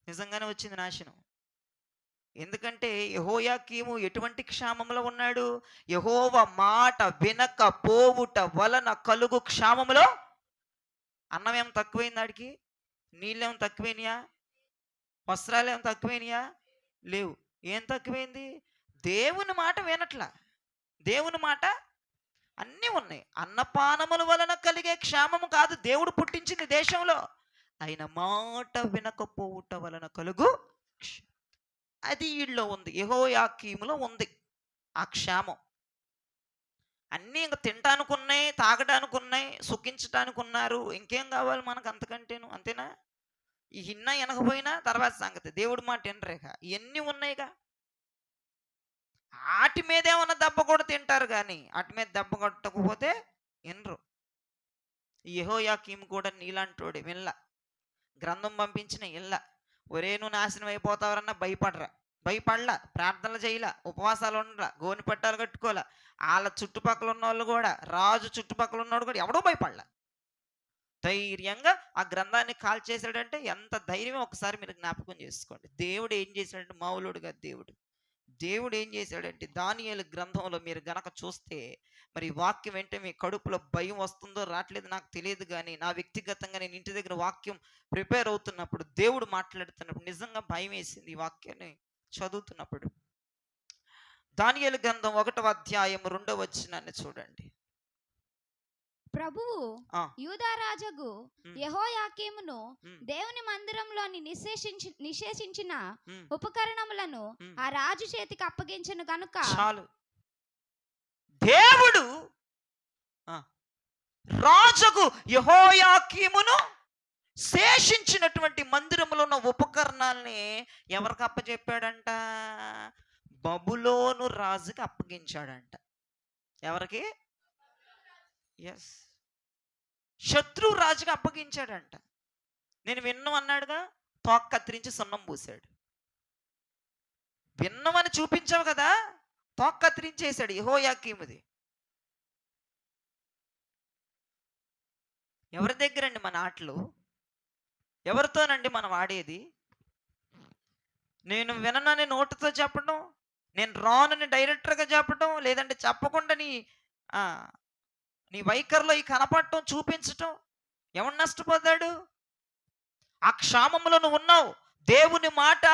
నిజంగానే వచ్చింది నాశనం. ఎందుకంటే యెహోయాకీము ఎటువంటి క్షామంలో ఉన్నాడు? యెహోవా మాట వినక పోవుట వలన కలుగు క్షామములో అన్నం ఏం తక్కువైంది ఆడికి? నీళ్ళేం తక్కువైనయా? వస్త్రాలేం తక్కువైనయా? లేవు. ఏం తక్కువైంది? దేవుని మాట వినట్లా. దేవుని మాట అన్నీ ఉన్నాయి. అన్నపానముల వలన కలిగే క్షేమము కాదు దేవుడు పుట్టించింది దేశంలో. ఆయన మాట వినకపోవుట వలన కలుగు అది ఈళ్ళో ఉంది. యెహోయాకీములో ఉంది ఆ క్షేమం. అన్నీ ఇంక తినటానికి ఉన్నాయి, తాగడానికి ఉన్నాయి, సుఖించటానికి ఉన్నారు. ఇంకేం కావాలి మనకు అంతకంటేను? అంతేనా? ఈ ఇన్నా వినకపోయినా తర్వాత సంగతి. దేవుడి మాట వినరేక. ఇవన్నీ ఉన్నాయిగా. ఆటి మీద ఏమన్నా దెబ్బ కూడా తింటారు కానీ అటు మీద దెబ్బ కొట్టకపోతే వినరు. యెహోయాకీము కూడా నీలాంటోడే వినల. గ్రంథం పంపించిన ఇళ్ళ. ఒరే నువ్వు నాశనం అయిపోతావరన్నా భయపడలా, ప్రార్థనలు చేయలా, ఉపవాసాలు ఉండలా, గోని పట్టాలు కట్టుకోలే. వాళ్ళ చుట్టుపక్కల ఉన్న వాళ్ళు కూడా, రాజు చుట్టుపక్కల ఉన్నవాడు కూడా ఎవడో భయపడలా. ధైర్యంగా ఆ గ్రంథాన్ని కాల్చేసాడంటే ఎంత ధైర్యం ఒకసారి మీరు జ్ఞాపకం చేసుకోండి. దేవుడు ఏం చేశాడంటే మామూలుడుగా దేవుడు ఏం చేశాడంటే దానియేలు గ్రంథంలో మీరు గనక చూస్తే మరి వాక్యం వెంటే మీ కడుపులో భయం వస్తుందో రావట్లేదు నాకు తెలియదు. కానీ నా వ్యక్తిగతంగా నేను ఇంటి దగ్గర వాక్యం ప్రిపేర్ అవుతున్నప్పుడు దేవుడు మాట్లాడుతున్నప్పుడు నిజంగా భయం వేసింది ఈ వాక్యాన్ని చదువుతున్నప్పుడు. దానియేలు గ్రంథం 1వ అధ్యాయం 2వ వచనాన్ని చూడండి. ప్రభువు ఆ, యూదా రాజగు ఉమ్, యెహోయాకీమును ఉమ్, దేవుని మందిరంలోని నిషేధించిన ఉమ్, ఉపకరణములను ఉమ్. ఆ రాజు చేతికి అప్పగించను గనుక చాలు. దేవుడు ఆ, రాజుకు యెహోయాకీమును శేషించినటువంటి మందిరంలో ఉన్న ఉపకరణాల్ని ఎవరికి అప్పచెప్పాడంట? బబులోను రాజుకి అప్పగించాడంట. ఎవరికి? ఎస్. శత్రు రాజుకి అప్పగించాడంట. నేను విన్ను అన్నాడుగా, తోక కత్తిరించి సున్నం పూసాడు. విన్నమని చూపించావు కదా, తోక కత్తిరించేశాడు యెహోయాకీముది. ఎవరి దగ్గరండి మన ఆటలు? ఎవరితోనండి మనం ఆడేది? నేను విననని నోటితో చెప్పడం, నేను రానని డైరెక్టర్‌గా చెప్పడం, లేదంటే చెప్పకుండా ఆ! నీ వైఖరిలో కనపడటం, చూపించటం. ఎవడు నష్టపోతాడు? ఆ క్షామంలో నువ్వున్నావు. దేవుని మాట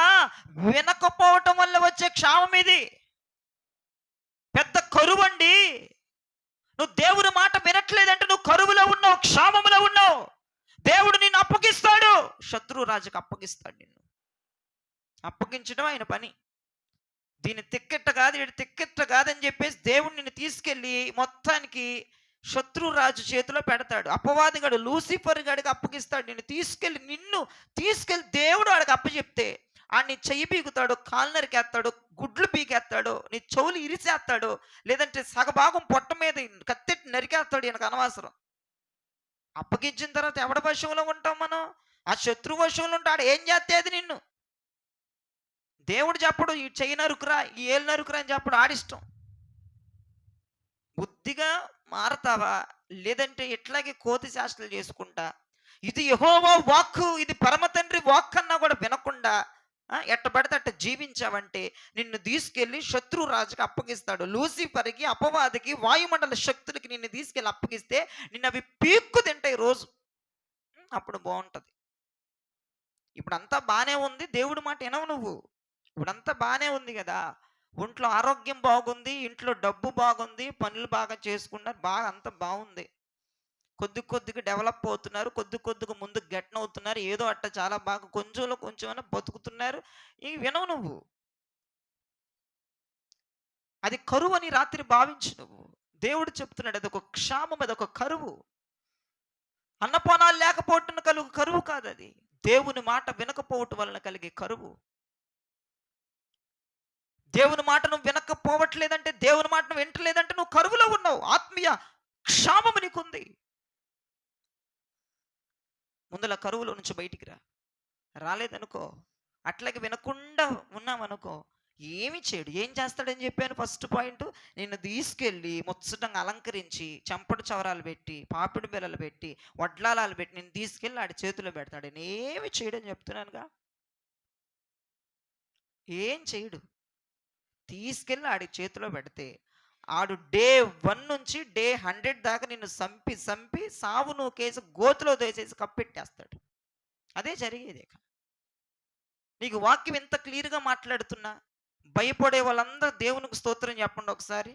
వినకపోవటం వల్ల వచ్చే క్షామం ఇది. పెద్ద కరువండి. నువ్వు దేవుని మాట వినట్లేదంటే నువ్వు కరువులో ఉన్నావు, క్షామంలో ఉన్నావు. దేవుడు నిన్ను అప్పగిస్తాడు. శత్రు రాజుకి అప్పగిస్తాడు నిన్ను. అప్పగించడం ఆయన పని. దీని తిక్కెట్ట కాదు, ఈడు తిక్కెట్ట కాదని చెప్పేసి దేవుడు నిన్ను తీసుకెళ్ళి మొత్తానికి శత్రురాజు చేతిలో పెడతాడు. అపవాదిగాడు లూసిఫర్ గాడికి అప్పగిస్తాడు. నిన్ను తీసుకెళ్ళి దేవుడు వాడికి అప్పచెప్తే ఆడిని చెయ్యి పీకుతాడు, కాలు నరికేస్తాడు, గుడ్లు పీకేస్తాడు, నీ చెవులు ఇరిసేస్తాడు, లేదంటే సగభాగం పొట్ట మీద కత్తెట్టి నరికేస్తాడు. ఈయనకు అనవసరం. అప్పగించిన తర్వాత ఎవడ వశంలో ఉంటాం మనం? ఆ శత్రు వశంలో ఉంటాడు. ఏం చేస్తేది నిన్ను? దేవుడు చెప్పడు ఈ చెయ్యి నరుకురా, ఈ ఏలు నరుకురా అని చెప్పడు, ఆడిష్టం. బుద్ధిగా మారతావా, లేదంటే ఇట్లాగే కోతి శాస్త్రాలు చేసుకుంటా, ఇది యెహోవా వాక్కు, ఇది పరమ తండ్రి వాక్ అన్నా కూడా వినకుండా ఎట్ట పడితే అట్ట జీవించావంటే నిన్ను తీసుకెళ్ళి శత్రు రాజుకి అప్పగిస్తాడు. లూసిఫర్కి, అపవాదికి, వాయుమండల శక్తులకి నిన్ను తీసుకెళ్ళి అప్పగిస్తే నిన్ను అవి పీక్కు తింటాయి రోజు. అప్పుడు బాగుంటది. ఇప్పుడంతా బానే ఉంది, దేవుడి మాట వినవు నువ్వు. ఇప్పుడంతా బానే ఉంది కదా, ఒంట్లో ఆరోగ్యం బాగుంది, ఇంట్లో డబ్బు బాగుంది, పనులు బాగా చేసుకున్నారు, బాగా అంత బాగుంది. కొద్ది కొద్దిగా డెవలప్ అవుతున్నారు, కొద్ది కొద్దిగా ముందుకు గెట్న అవుతున్నారు, ఏదో అట్ట చాలా బాగా కొంచెంలో కొంచెం బతుకుతున్నారు. ఇవి వినవు నువ్వు. అది కరువు అని రాత్రి భావించు నువ్వు. దేవుడు చెప్తున్నాడు అదొక క్షామం, అదొక కరువు. అన్నపానాలు లేకపోవటం కలుగు కరువు కాదు అది. దేవుని మాట వినకపోవటం వలన కలిగే కరువు. దేవుని మాట నువ్వు వినకపోవట్లేదంటే, దేవుని మాట నువ్వు వింటలేదంటే నువ్వు కరువులో ఉన్నావు. ఆత్మీయ క్షామము నీకుంది. ముందుల కరువులో నుంచి బయటికి రా. రాలేదనుకో, అట్లాగే వినకుండా ఉన్నామనుకో, ఏమి చేయడు. ఏం చేస్తాడని చెప్పాను ఫస్ట్ పాయింట్. నిన్ను తీసుకెళ్ళి ముచ్చటంగా అలంకరించి, చంపడు చవరాలు పెట్టి, పాపిడి బిళ్ళలు పెట్టి, వడ్లాలాలు పెట్టి నిన్ను తీసుకెళ్ళి ఆడి చేతిలో పెడతాడు. నేను ఏమి చేయడని చెప్తున్నానుగా. ఏం చేయడు. తీసుకెళ్ళి ఆడి చేతిలో పెడితే ఆడు డే 1 నుంచి డే 100 దాకా నిన్ను సంపి సావు నువ్వు కేసు గోతులో దోసేసి కప్పెట్టేస్తాడు. అదే జరిగేది. నీకు వాక్యం ఎంత క్లియర్గా మాట్లాడుతున్నా, భయపడే వాళ్ళందరూ దేవునికి స్తోత్రం చెప్పండి ఒకసారి.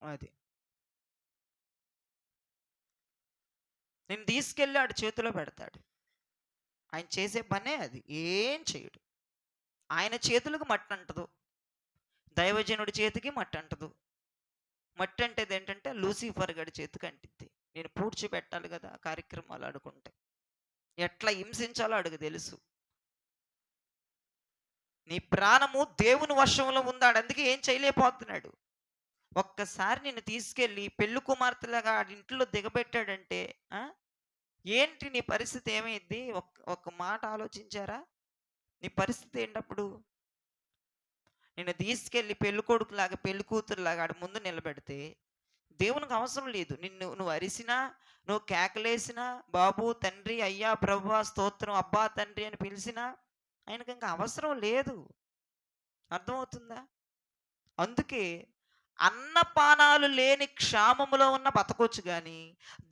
అది నేను తీసుకెళ్ళి ఆడి చేతిలో పెడతాడు. ఆయన చేసే పనే అది. ఏం చేయడు. ఆయన చేతులకు మట్టి అంటదు, దైవజనుడి చేతికి మట్టి అంటదు. మట్టి అంటేది ఏంటంటే లూసిఫర్ గడి చేతికి అంటిద్ది. నేను పూడ్చిపెట్టాలి కదా కార్యక్రమాలు ఆడుకుంటే, ఎట్లా హింసించాలో అడుగు తెలుసు. నీ ప్రాణము దేవుని వశంలో ఉందాడు, అందుకే ఏం చేయలేకపోతున్నాడు. ఒక్కసారి నిన్ను తీసుకెళ్ళి పెళ్లి కుమార్తెలాగా ఇంట్లో దిగబెట్టాడంటే ఏంటి నీ పరిస్థితి ఏమైంది? ఒక్క మాట ఆలోచించారా? నీ పరిస్థితి ఏంటప్పుడు? నిన్ను తీసుకెళ్ళి పెళ్లి కొడుకులాగా, పెళ్లి కూతురులాగా ఆడి ముందు నిలబెడితే దేవునికి అవసరం లేదు. నువ్వు అరిసినా, నువ్వు కేకలేసినా, బాబు, తండ్రి, అయ్యా, ప్రభువా, స్తోత్రం, అబ్బా, తండ్రి అని పిలిచినా ఆయనకి ఇంకా అవసరం లేదు. అర్థమవుతుందా? అందుకే అన్నపానాలు లేని క్షామములో ఉన్న బతకొచ్చు కానీ,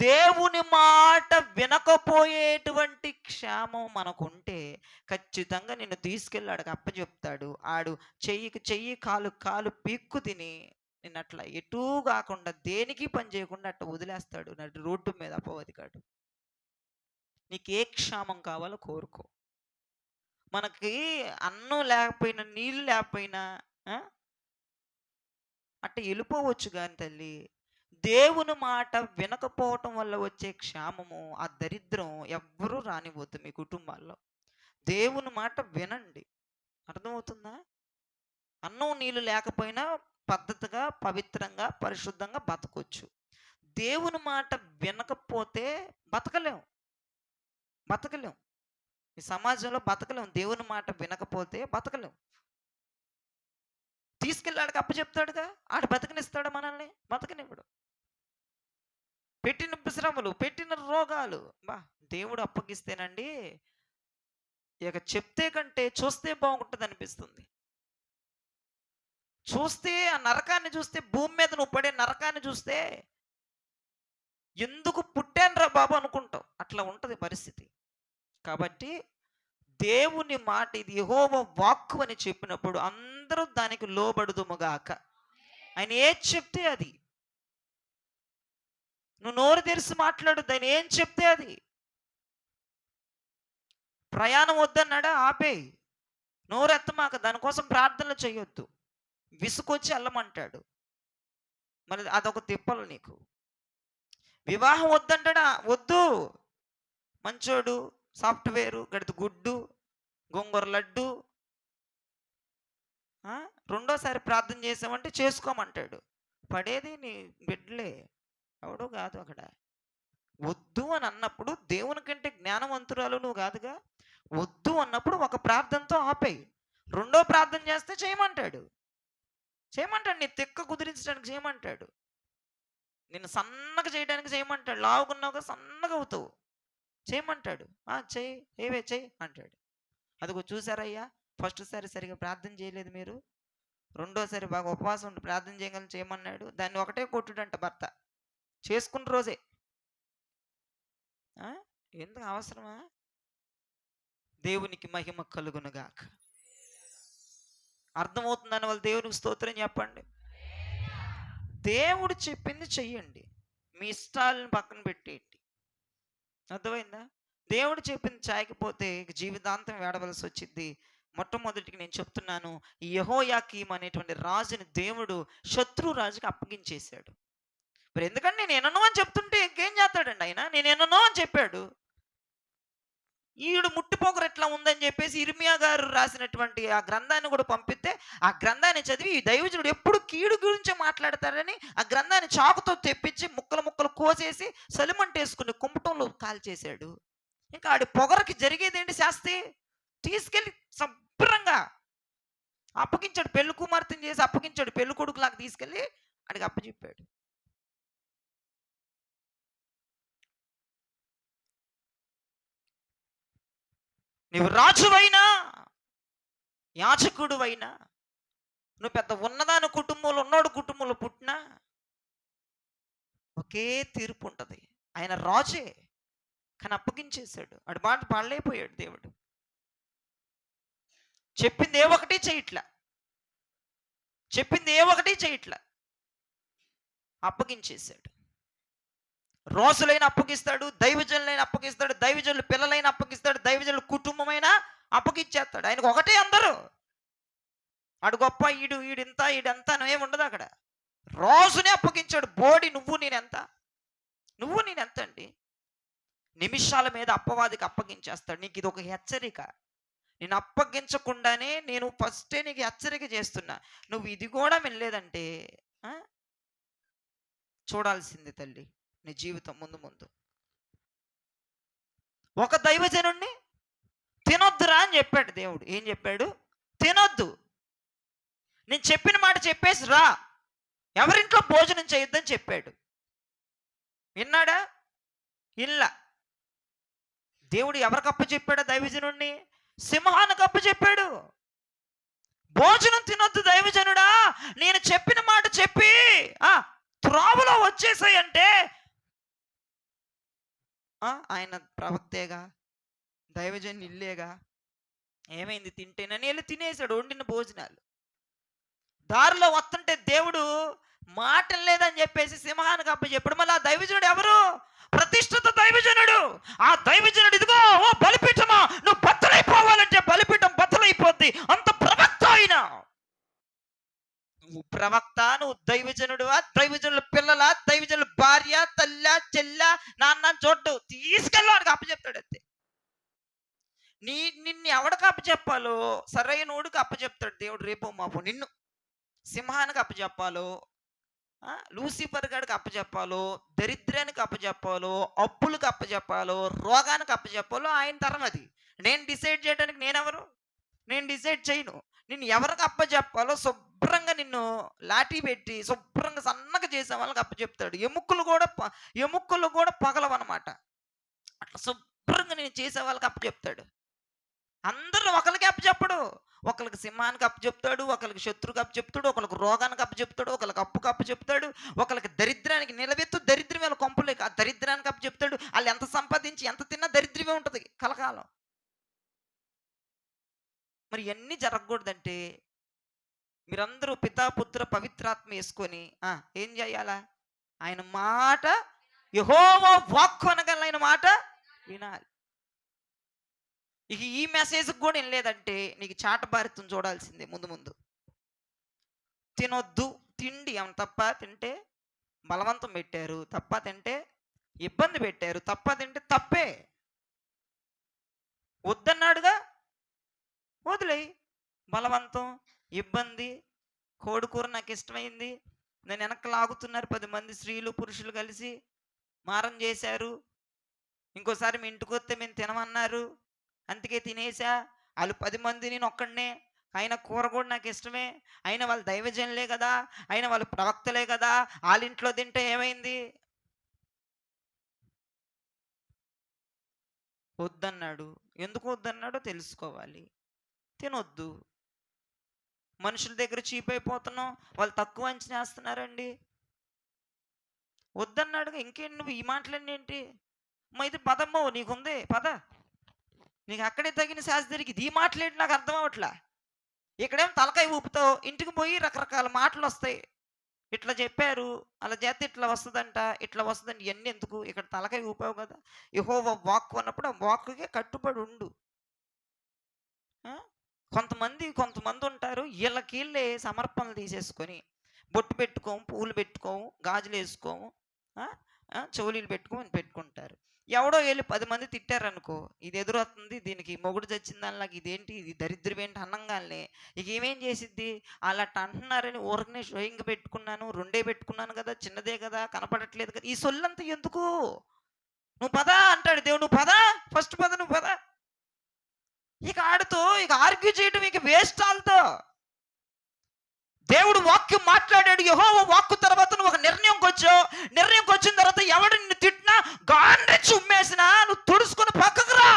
దేవుని మాట వినకపోయేటువంటి క్షామం మనకుంటే ఖచ్చితంగా నిన్ను తీసుకెళ్ళి ఆడికి అప్పచెప్తాడు. ఆడు చెయ్యికి చెయ్యి, కాలు కాలు పీక్కు తిని నిన్ను అట్లా ఎటూ కాకుండా, దేనికి పని చేయకుండా అట్లా వదిలేస్తాడు నటు రోడ్డు మీద అపవాదిగాడు. నీకు ఏ క్షామం కావాలో కోరుకో. మనకి అన్నం లేకపోయినా, నీళ్ళు లేకపోయినా అట్ట వెళ్ళిపోవచ్చు కానీ తల్లి, దేవుని మాట వినకపోవటం వల్ల వచ్చే క్షామము, ఆ దరిద్రం ఎవ్వరూ రానివ్వద్దు మీ కుటుంబాల్లో. దేవుని మాట వినండి. అర్థమవుతుందా? అన్నం నీళ్ళు లేకపోయినా పద్ధతిగా, పవిత్రంగా, పరిశుద్ధంగా బతకొచ్చు. దేవుని మాట వినకపోతే బతకలేం. బతకలేం. ఈ సమాజంలో బతకలేం. దేవుని మాట వినకపోతే బతకలేం. తీసుకెళ్ళి ఆడికి అప్పచెప్తాడుగా. ఆడు బతకనిస్తాడా మనల్ని? బతకనివ్వడు. పెట్టిన శ్రమలు, పెట్టిన రోగాలు దేవుడు అప్పగిస్తేనండి ఇక చెప్తే కంటే చూస్తే బాగుంటదనిపిస్తుంది. చూస్తే ఆ నరకాన్ని చూస్తే, భూమి మీద నువ్వు పడే నరకాన్ని చూస్తే ఎందుకు పుట్టానురా బాబు అనుకుంటావు. అట్లా ఉంటది పరిస్థితి. కాబట్టి దేవుని మాట ఇది యెహోవా వాక్కు అని చెప్పినప్పుడు అందరూ దానికి లోబడుదుముగాక. ఆయన ఏది చెప్తే అది. నువ్వు నోరు తెరిచి మాట్లాడు, ఆయన ఏం చెప్తే అది. ప్రయాణం వద్దన్నాడా ఆపేయి. నోరెత్తమాక, దానికోసం ప్రార్థనలు చేయొద్దు. విసుకొచ్చి వెళ్ళమంటాడు. మరి అదొక తిప్పలు నీకు. వివాహం వద్దంటాడా వద్దు. మంచోడు, సాఫ్ట్వేరు, గడిది గుడ్డు, గోంగూర లడ్డు. రెండోసారి ప్రార్థన చేసామంటే చేసుకోమంటాడు. పడేది నీ బిడ్డలే, ఎవడో కాదు అక్కడ. వద్దు అని అన్నప్పుడు దేవుని కంటే జ్ఞానవంతురాలు నువ్వు కాదుగా. వద్దు అన్నప్పుడు ఒక ప్రార్థనతో ఆపేయి. రెండో ప్రార్థన చేస్తే చేయమంటాడు. నీ తిక్క కుదిరించడానికి చేయమంటాడు. నిన్ను సన్నగా చేయడానికి చేయమంటాడు. లావుకున్నావుగా సన్నగా అవుతావు, చేయమంటాడు. చెయ్యి, ఏవే చెయ్యి అంటాడు. అదిగో చూసారయ్యా, ఫస్ట్ సారి సరిగా ప్రార్థన చేయలేదు మీరు, రెండోసారి బాగా ఉపవాసం ఉండి ప్రార్థన చేయగలని చేయమన్నాడు. దాన్ని ఒకటే కొట్టుడంట భర్త చేసుకున్న రోజే. ఎందుకు అవసరమా? దేవునికి మహిమ కలుగునుగాక. అర్థమవుతుందని వాళ్ళు దేవునికి స్తోత్రం చెప్పండి. దేవుడు చెప్పింది చెయ్యండి, మీ ఇష్టాలను పక్కన పెట్టేయండి. అర్థమైందా? దేవుడు చెప్పింది చేయకపోతే జీవితాంతం వేడవలసి వచ్చింది. మొట్టమొదటికి నేను చెప్తున్నాను, ఈ యెహోయాకీం అనేటువంటి రాజుని దేవుడు శత్రు రాజుకి అప్పగించేశాడు. మరి ఎందుకంటే నేను ఎన్నో అని చెప్తుంటే ఇంకేం చేస్తాడండి ఆయన? నేను ఎన్నో అని చెప్పాడు. ఈడు ముట్టిపోకరు ఎట్లా ఉందని చెప్పేసి ఇర్మియా గారు రాసినటువంటి ఆ గ్రంథాన్ని కూడా పంపిస్తే, ఆ గ్రంథాన్ని చదివి ఈ దైవజనుడు ఎప్పుడు కీడు గురించే మాట్లాడతారని ఆ గ్రంథాన్ని చాకుతో తెప్పించి ముక్కలు ముక్కలు కోసేసి సలిమంటేసుకుని కుంపటంలో కాల్చేశాడు. ఇంకా ఆడి పొగరకి జరిగేదేంటి శాస్తి? తీసుకెళ్ళి శుభ్రంగా అప్పగించాడు. పెళ్లి కుమార్తెని చేసి అప్పగించాడు. పెళ్లి కొడుకులాగా తీసుకెళ్ళి ఆడికి అప్పచెప్పాడు. నువ్వు రాజువైనా, యాజకుడు అయినా, నువ్వు పెద్ద ఉన్నదాని కుటుంబంలో ఉన్నోడు కుటుంబంలో పుట్టినా ఒకే తీర్పు ఉంటుంది. ఆయన రాజే, కానీ అప్పగించేశాడు. ఆడి మాట పాడలేకపోయాడు దేవుడు. చెప్పింది ఏ ఒకటి చేయట్లా, అప్పగించేశాడు. రోజులైన అప్పగిస్తాడు, దైవజనులైన అప్పగిస్తాడు, దైవజనుల పిల్లలైన అప్పగిస్తాడు, దైవజనుల కుటుంబమైనా అప్పగించేస్తాడు. ఆయనకు ఒకటే అందరూ. ఆడు గొప్ప, ఈడింత ఈడంతా ఏమి ఉండదు అక్కడ. రోజునే అప్పగించాడు. బోడి నువ్వు నేనెంత అండి? నిమిషాల మీద అప్పవాదికి అప్పగించేస్తాడు. నీకు ఇది ఒక హెచ్చరిక. నేను అప్పగించకుండానే నేను ఫస్టే నీకు హెచ్చరిక చేస్తున్నా. నువ్వు ఇది కూడా వినలేదంటే చూడాల్సింది తల్లి నీ జీవితం ముందు. ఒక దైవజనుణ్ణి తినొద్దురా అని చెప్పాడు దేవుడు. ఏం చెప్పాడు? తినొద్దు, నేను చెప్పిన మాట చెప్పేసి రా, ఎవరింట్లో భోజనం చేయొద్దని చెప్పాడు. విన్నాడా? ఇల్లా. దేవుడు ఎవరికి అప్పచెప్పాడా దైవజనుణ్ణి? సింహానికి అప్పచెప్పాడు. భోజనం తినొద్దు దైవజనుడా, నేను చెప్పిన మాట చెప్పి త్రోవలో వచ్చేసాయంటే ఆయన ప్రవక్తేగా, దైవజన్ ఇల్లేగా, ఏమైంది తింటేనని వెళ్ళి తినేసాడు వండిన భోజనాలు. దారిలో వస్తుంటే దేవుడు మాట లేదని చెప్పేసి సింహానికి అప్పచెప్పాడు. మళ్ళీ ఆ దైవజనుడు ఎవరు? ప్రతిష్ఠిత దైవజనుడు. ఆ దైవజనుడు ఇదిగో ఓ బలిపీఠమా, నువ్వు బద్దలైపోవాలంటే బలిపీఠం బద్దలైపోద్ది, అంత ప్రవక్త ఆయన. నువ్వు ప్రవక్త, నువ్వు దైవజనుడువా, దైవజనుల పిల్లల, దైవజనుల భార్య, తల్ల, చెల్ల, నాన్న చోటు తీసుకెళ్ళాడికి అప్పచెప్తాడు. అంతే. నిన్ను ఎవడికి అప్పచెప్పాలో సరైన ఓడికి అప్పచెప్తాడు దేవుడు. రేపో మాపో నిన్ను సింహానికి అప్పచెప్పాలో లూసిఫర్ గాడికి అప్పచెప్పాలో, దరిద్రానికి అప్పచెప్పాలో, అప్పులకు అప్పచెప్పాలో, రోగానికి అప్పచెప్పాలో ఆయన తరం అది. నేను డిసైడ్ చేయడానికి నేనెవరు? నేను డిసైడ్ చేయను. నిన్ను ఎవరికి అప్పచెప్పాలో శుభ్రంగా నిన్ను లాఠీ పెట్టి శుభ్రంగా సన్నగా చేసే వాళ్ళకి అప్పచెప్తాడు. ఎముకలు కూడా పగలవనమాట. అట్లా శుభ్రంగా నేను చేసే వాళ్ళకి అప్పచెప్తాడు. అందరూ ఒకళ్ళకి అప్పచెప్పడు. ఒకళ్ళకి సింహానికి అప్పచెప్తాడు, ఒకళ్ళకి శత్రువుకి అప్పచెప్తాడు, ఒకళ్ళకి రోగానికి అప్పచెప్తాడు, ఒకళ్ళకి అప్పుకి అప్పచెప్తాడు, ఒకళ్ళకి దరిద్రానికి నిలబెత్తు దరిద్రం వీళ్ళ కొంపలేక ఆ దరిద్రానికి అప్పచెప్తాడు. ఆళ్ళు ఎంత సంపాదించి ఎంత తిన్నా దరిద్రమే ఉంటది కలకాలం. మరి ఇయన్నీ జరగకూడదంటే మీరందరూ పితా, పుత్ర, పవిత్రాత్మ యేసుకొని ఏం చేయాలా? ఆయన మాట యెహోవా వాక్కు అనగల ఆయన మాట వినాలి. ఇక ఈ మెసేజ్‌కి కూడా వినలేదంటే నీకు చాటభారతం చూడాల్సిందే ముందు ముందు. తినొద్దు, తిండి ఏమన్నా తప్పా? తింటే బలవంతం పెట్టారు. తప్పా తింటే? ఇబ్బంది పెట్టారు. తప్పా తింటే? తప్పే. వద్దన్నాడుగా వదిలేయి. బలవంతం, ఇబ్బంది, కోడికూర నాకిష్టమైంది. నన్ను వెనక్కి లాగుతున్నారు 10 మంది స్త్రీలు, పురుషులు కలిసి. మారం చేశారు. ఇంకోసారి మీ ఇంటికొస్తే మేము తినమన్నారు. అందుకే తినేసా. ఆళ్ళు 10 మంది నేనొక్కడినే. అయినా కూర కూడా నాకిష్టమే. అయినా వాళ్ళు దైవజనులే గదా! అయినా వాళ్ళు ప్రవక్తలే గదా! ఆళ్ళింట్లో తింటే ఏమైంది? వద్దన్నాడు. ఎందుకు వద్దన్నాడో తెలుసుకోవాలి. తినొద్దు. మనుషుల దగ్గర చీప్ అయిపోతున్నాం. వాళ్ళు తక్కువ అంచనా ఏస్తున్నారండి. వద్దన్నాడుగా ఇంకేంటి నువ్వు ఈ మాటలన్నేంటి? అయితే పదమ్మో నీకుంది పద. నీకు అక్కడే తగిన శాస్త్రికి ఈ మాటలేంటి నాకు అర్థం అవ్వట్లా. ఇక్కడేమో తలకాయ ఊపుతావు. ఇంటికి పోయి రకరకాల మాటలొస్తాయి. ఇట్లా చెప్పారు. అలా చేస్తే ఇట్లా వస్తదంట. ఇట్లా వస్తదంట. ఇయన్నీ ఎందుకు? ఇక్కడ తలకాయ ఊపావు కదా! యెహోవా వాక్కు అన్నప్పుడు ఆ వాక్కుకే కట్టుబడి ఉండు. ఆ! కొంతమందుంటారు. ఈళ్ళకీళ్ళే సమర్పణలు తీసేసుకొని, బొట్టు పెట్టుకోము, పూలు పెట్టుకోము, గాజులేసుకోము, ఆ! చెవులీలు పెట్టుకోము పెట్టుకుంటారు. ఎవడో ఎళ్లి 10 మంది తిట్టారనుకో, ఇది ఎదురొత్తుంది, దీనికి మొగుడు చచ్చిందానిలాగా ఇదేంటి, ఇది దరిద్రమేంటి అనంగాల్నే ఇక ఏమేం చేసిద్ది, ఆళ్ళట్ట అంటున్నారని ఊరకనే షోయింగ్ పెట్టుకున్నాను, 2 పెట్టుకున్నాను కదా! చిన్నదే కదా! కనపడట్లేదు కదా! ఈ సొల్లంతా ఎందుకు? "నువ్వు పద" అంటాడు దేవుడు. "నువ్వు పద, ఫస్ట్ పద నువ్వు పద." ఇక ఆడితో ఇక ఆర్గ్యూ చేయడం ఇక వేస్ట్ ఆళ్ళతో. దేవుడు వాక్యం మాట్లాడాడు. యెహోవా వాక్కు తర్వాత నువ్వు ఒక నిర్ణయంకొచ్చావు. నిర్ణయంకొచ్చిన తర్వాత ఎవడు నిన్ను తిట్టినా, గాండ్రించి ఉమ్మేసినా నువ్వు తుడుచుకొని పక్కకు రా.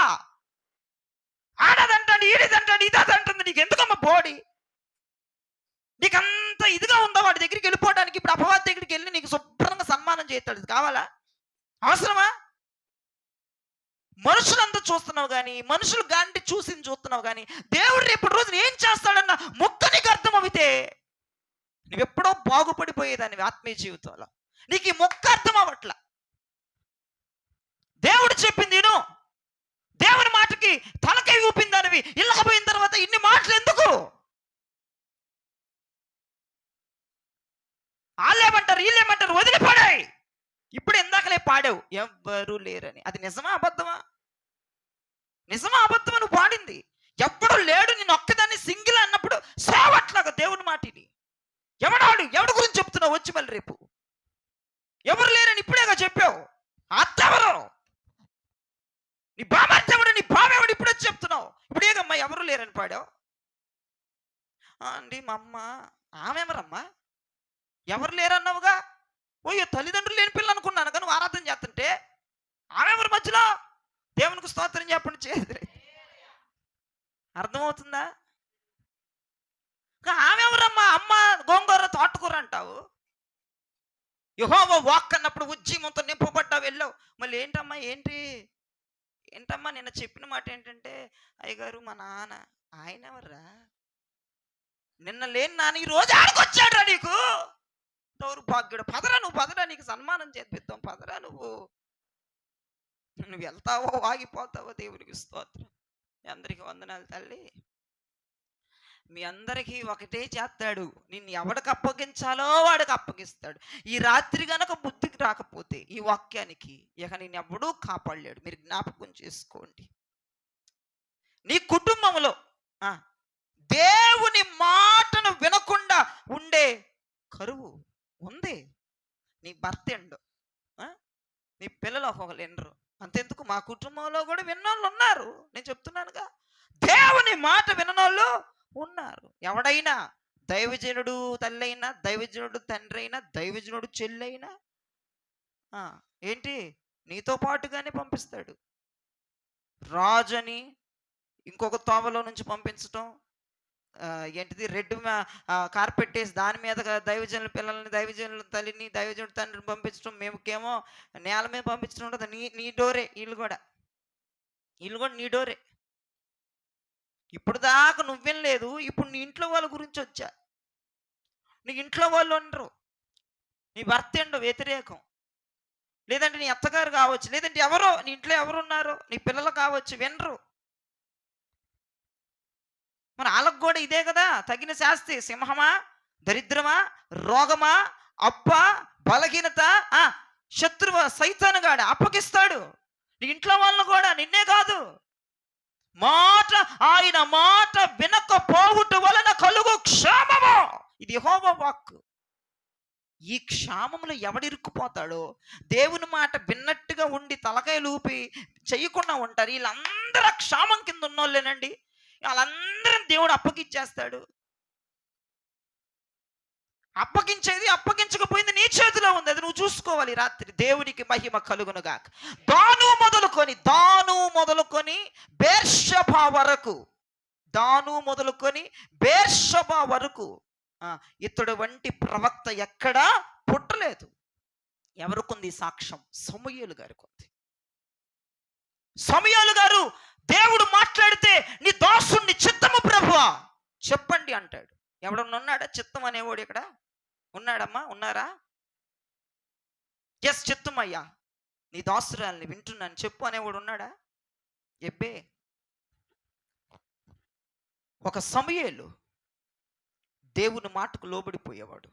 ఆడదంటాడు, ఈడిదంటాడు, ఇదదంటుంది. నీకెందుకమ్మ బోడి? నీకంత ఇదిగా ఉందా వాడి దగ్గరికి వెళ్ళిపోవడానికి? ఇప్పుడు అపవాది దగ్గరికి వెళ్ళి నీకు శుభ్రంగా సన్మానం చేస్తాడు. ఇది కావాలా? అవసరమా? మనుషులంతా చూస్తున్నావు గాని, మనుషులు గాండి చూసింది చూస్తున్నావు గాని, దేవుడు రేపటి రోజున ఏం చేస్తాడన్న ముక్క నీకు అర్థమవుతే నువ్వెప్పుడో బాగుపడిపోయేదానివి ఆత్మీయ జీవితంలో. నీకు ఈ ముక్క అర్థం అవ్వట్ల. దేవుడు చెప్పింది విను. దేవుని మాటకి తలకై ఊపిందానివి ఇళ్ళకి పోయిన తర్వాత ఇన్ని మాటలు ఎందుకు? వాళ్ళేమంటారు, వీళ్ళేమంటారు, వదిలిపడాయి. ఇప్పుడు ఇందాకలే పాడావు ఎవ్వరూ లేరని. అది నిజమా అబద్ధమా? నిజమా అబద్ధమా నువ్వు పాడింది? ఎప్పుడు లేడు, నేను ఒక్కదాన్ని సింగిల్ అన్నప్పుడు సేవట్లాగా దేవుని మాటిని. ఎవడాడు? ఎవడి గురించి చెప్తున్నావు వచ్చి మళ్ళీ రేపు? ఎవరు లేరని ఇప్పుడేగా చెప్పావు. అత్తెవరు? నీ బామర్తెవడు, నీ బావెవడు ఇప్పుడే చెప్తున్నావు. ఇప్పుడేగమ్మా ఎవరు లేరని పాడావు. అండి మా అమ్మ. ఆమెవరమ్మా? ఎవరు లేరన్నావుగా. ఓయ్యో తల్లిదండ్రులు లేని పిల్ల అనుకున్నాను కానీ నువ్వు ఆరాధన చేస్తుంటే ఆమెవరి మధ్యలో? దేవునికి స్తోత్రం చెప్పండి చేతులు. అర్థమవుతుందా? ఆమెవరమ్మా? అమ్మ గోంగూర తోటకూర అంటావు. యెహోవా వాక్ అన్నప్పుడు ఉజ్జీవంతో నింపబడ్డావు వెళ్ళావు. మళ్ళీ ఏంటమ్మా ఏంటి? ఏంటమ్మా నిన్న చెప్పిన మాట ఏంటంటే, అయ్యగారు మా నాన్న. ఆయన ఎవర్రా? నిన్న లేని నాన్న ఈ రోజు ఆడికొచ్చాడురా నీకు. దౌర్భాగ్యుడు. పదరా నువ్వు పదరా, నీకు సన్మానం చేపిద్దాం పదరా నువ్వు. నువ్వు వెళ్తావో ఆగిపోతావో దేవునికి స్తోత్రం. మీ అందరికీ వందనాలు తల్లి. మీ అందరికీ ఒకటే చేస్తాడు. నిన్ను ఎవడికి అప్పగించాలో వాడికి అప్పగిస్తాడు. ఈ రాత్రి గనక బుద్ధికి రాకపోతే ఈ వాక్యానికి ఇక నేను ఎవడూ కాపాడలేడు. మీరు జ్ఞాపకం చేసుకోండి. నీ కుటుంబంలో దేవుని మాటను వినకుండా ఉండే కరువు ఉంది. నీ భర్త ఎండు, ఆ? నీ పిల్లలు ఒక్కొక్కరు వినరు. అంతెందుకు, మా కుటుంబంలో కూడా విన్నోళ్ళు ఉన్నారు. నేను చెప్తున్నానుగా, దేవుని మాట విననోళ్ళు ఉన్నారు. ఎవడైనా, దైవజనుడు తల్లి అయినా, దైవజనుడు తండ్రి అయినా, దైవజనుడు చెల్లి అయినా ఆ, ఏంటి, నీతో పాటుగానే పంపిస్తాడు. రాజని ఇంకొక తోవలో నుంచి పంపించటం, ఏంటిది, రెడ్ కార్పెట్ వేసి దాని మీద దైవజనుల పిల్లల్ని, దైవజనుల తల్లిని, దైవజనుడి తండ్రిని పంపించడం, మేముకేమో నేల మీద పంపించడం ఉంటుంది. నీ నీ డోరే వీళ్ళు కూడా, నీ డోరే. ఇప్పుడు దాకా నువ్వు వినలేదు, ఇప్పుడు నీ ఇంట్లో వాళ్ళ గురించి వచ్చా. నీ ఇంట్లో వాళ్ళు ఉండరు, నీ భర్త ఎండు వ్యతిరేకం, లేదంటే నీ అత్తగారు కావచ్చు, లేదంటే ఎవరో నీ ఇంట్లో ఎవరున్నారో నీ పిల్లలు కావచ్చు, వినరు. మరి వాళ్ళకు కూడా ఇదే కదా తగిన శాస్తి. సింహమా, దరిద్రమా, రోగమా, అప్ప, బలహీనత, శత్రువు సైతానుగాడు అప్పగిస్తాడు. నీ ఇంట్లో వాళ్ళను కూడా, నిన్నే కాదు. ఆయన మాట వినకపోవుట వలన కలుగు క్షామము, ఇది యెహోవా వాక్కు. ఈ క్షామంలో ఎవడిరుక్కుపోతాడో, దేవుని మాట విన్నట్టుగా ఉండి తలకాయలు ఊపి చెయ్యకుండా ఉంటారు, వీళ్ళందరూ క్షామం కింద ఉన్నోళ్ళేనండి. వాళ్ళందరం దేవుడు అప్పగిచ్చేస్తాడు. అప్పగించేది అప్పగించకపోయింది నీ చేతిలో ఉంది, అది నువ్వు చూసుకోవాలి. రాత్రి దేవునికి మహిమ కలుగునుగాక. దాను మొదలుకొని బేర్షెబా వరకు, బేర్షెబా వరకు ఇతడు వంటి ప్రవక్త ఎక్కడా పుట్టలేదు. ఎవరికుంది సాక్ష్యం? సమూయేలు గారికి ఉంది. సమూయేలు గారు, దేవుడు మాట్లాడితే నీ దాసుని చిత్తము ప్రభువా చెప్పండి అంటాడు. ఎవడన్నా ఉన్నాడా చిత్తం అనేవాడు ఇక్కడ? ఉన్నాడమ్మా, ఉన్నారా? ఎస్, చిత్తమయ్యా, నీ దాసురాల్ని వింటున్నాను చెప్పు అనేవాడు ఉన్నాడా? ఎబ్బే. ఒక సమూయేలు దేవుని మాటకు లోబడిపోయేవాడు.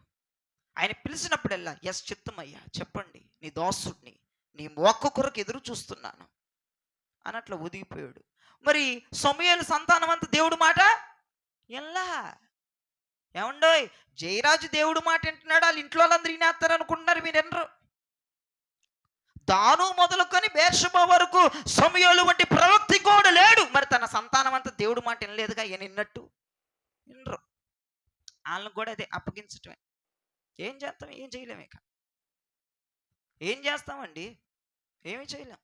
ఆయన పిలిచినప్పుడల్లా ఎస్ చిత్తమయ్యా చెప్పండి, నీ దాసుడిని, నీ మొక్క కొరకు ఎదురు చూస్తున్నాను అన్నట్లు ఒదిగిపోయాడు. మరి సమూయేలు సంతానం అంతా దేవుడు మాట ఎలా? ఏమండోయ్, జయరాజు దేవుడు మాట వింటున్నాడు, వాళ్ళ ఇంట్లో వాళ్ళందరూ వినేస్తారు అనుకుంటున్నారు, మీరు వినరు. దాను మొదలుకొని బేర్షెబా వరకు సమూయేలు వంటి ప్రవక్త కూడా లేడు. మరి తన సంతానం అంతా దేవుడు మాట వినలేదుగా, ఈయన విన్నట్టు వినరు. వాళ్ళని కూడా అదే అప్పగించటమే. ఏం చేస్తాం? ఏం చేయలేము. ఇక ఏం చేస్తామండి? ఏమి చేయలేం.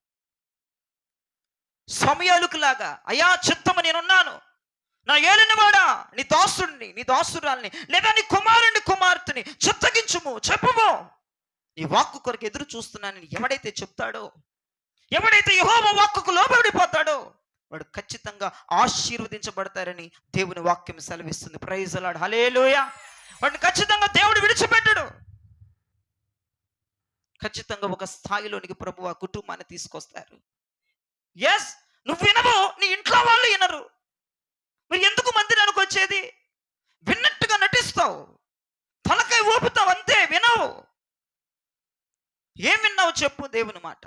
సమూయేలుకు లాగా, అయ్యా చిత్తము నేనున్నాను, నా ఏలినవాడా, నీ దాసుడిని, నీ దాసురాల్ని, లేదా నీ కుమారుని, కుమార్తెని చిత్తగించుము, చెప్పుము, నీ వాక్కు కొరకు ఎదురు చూస్తున్నానని ఎవడైతే చెప్తాడో, ఎవడైతే యెహోవా వాక్కుకు లోబడిపోతాడో, వాడు ఖచ్చితంగా ఆశీర్వదించబడతారని దేవుని వాక్యం సెలవిస్తుంది. ప్రైజ్ ది లార్డ్, హల్లెలూయా. వాడిని ఖచ్చితంగా దేవుడు విడిచిపెట్టడు. ఖచ్చితంగా ఒక స్థాయిలోనికి ప్రభువు ఆ కుటుంబాన్ని తీసుకొస్తారు. ఎస్, నువ్వు వినవు, నీ ఇంట్లో వాళ్ళు వినరు. మరి ఎందుకు మందిరానికి వచ్చేది? విన్నట్టుగా నటిస్తావు, తలకాయ ఊపుతావు, అంతే, వినవు. ఏం విన్నావు చెప్పు? దేవుని మాట.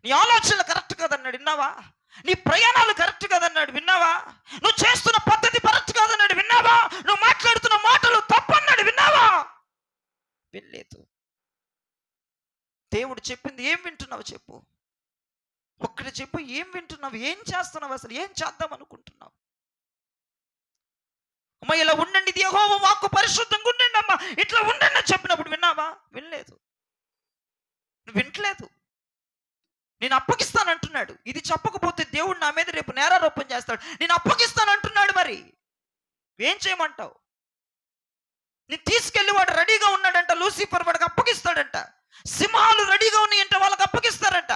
నీ ఆలోచనలు కరెక్ట్ కదన్నాడు, విన్నావా? నీ ప్రయాణాలు కరెక్ట్ కదన్నాడు, విన్నావా? నువ్వు చేస్తున్న పద్ధతి కరెక్ట్ కాదన్నాడు, విన్నావా? నువ్వు మాట్లాడుతున్న మాటలు తప్పన్నాడు, విన్నావా? వినలేదు. దేవుడు చెప్పింది ఏం వింటున్నావు చెప్పు? ఒక్కటి చెప్పు, ఏం వింటున్నావు? ఏం చేస్తున్నావు? అసలు ఏం చేద్దాం అనుకుంటున్నావు? అమ్మ ఇలా ఉండండి, ఇది యెహోవా వాక్కు, పరిశుద్ధంగా ఉండండి అమ్మా, ఇట్లా ఉండండి అని చెప్పినప్పుడు విన్నావా? వినలేదు. నువ్వు వింటలేదు. నేను అప్పగిస్తాను అంటున్నాడు. ఇది చెప్పకపోతే దేవుడు నా మీద రేపు నేరారోపణ చేస్తాడు. నేను అప్పగిస్తాను అంటున్నాడు, మరి ఏం చేయమంటావు? నేను తీసుకెళ్ళి వాడు రెడీగా ఉన్నాడంట, లూసిఫర్ వాడికి అప్పగిస్తాడంట. సింహాలు రెడీగా ఉన్నాయంట, వాళ్ళకి అప్పగిస్తారంట.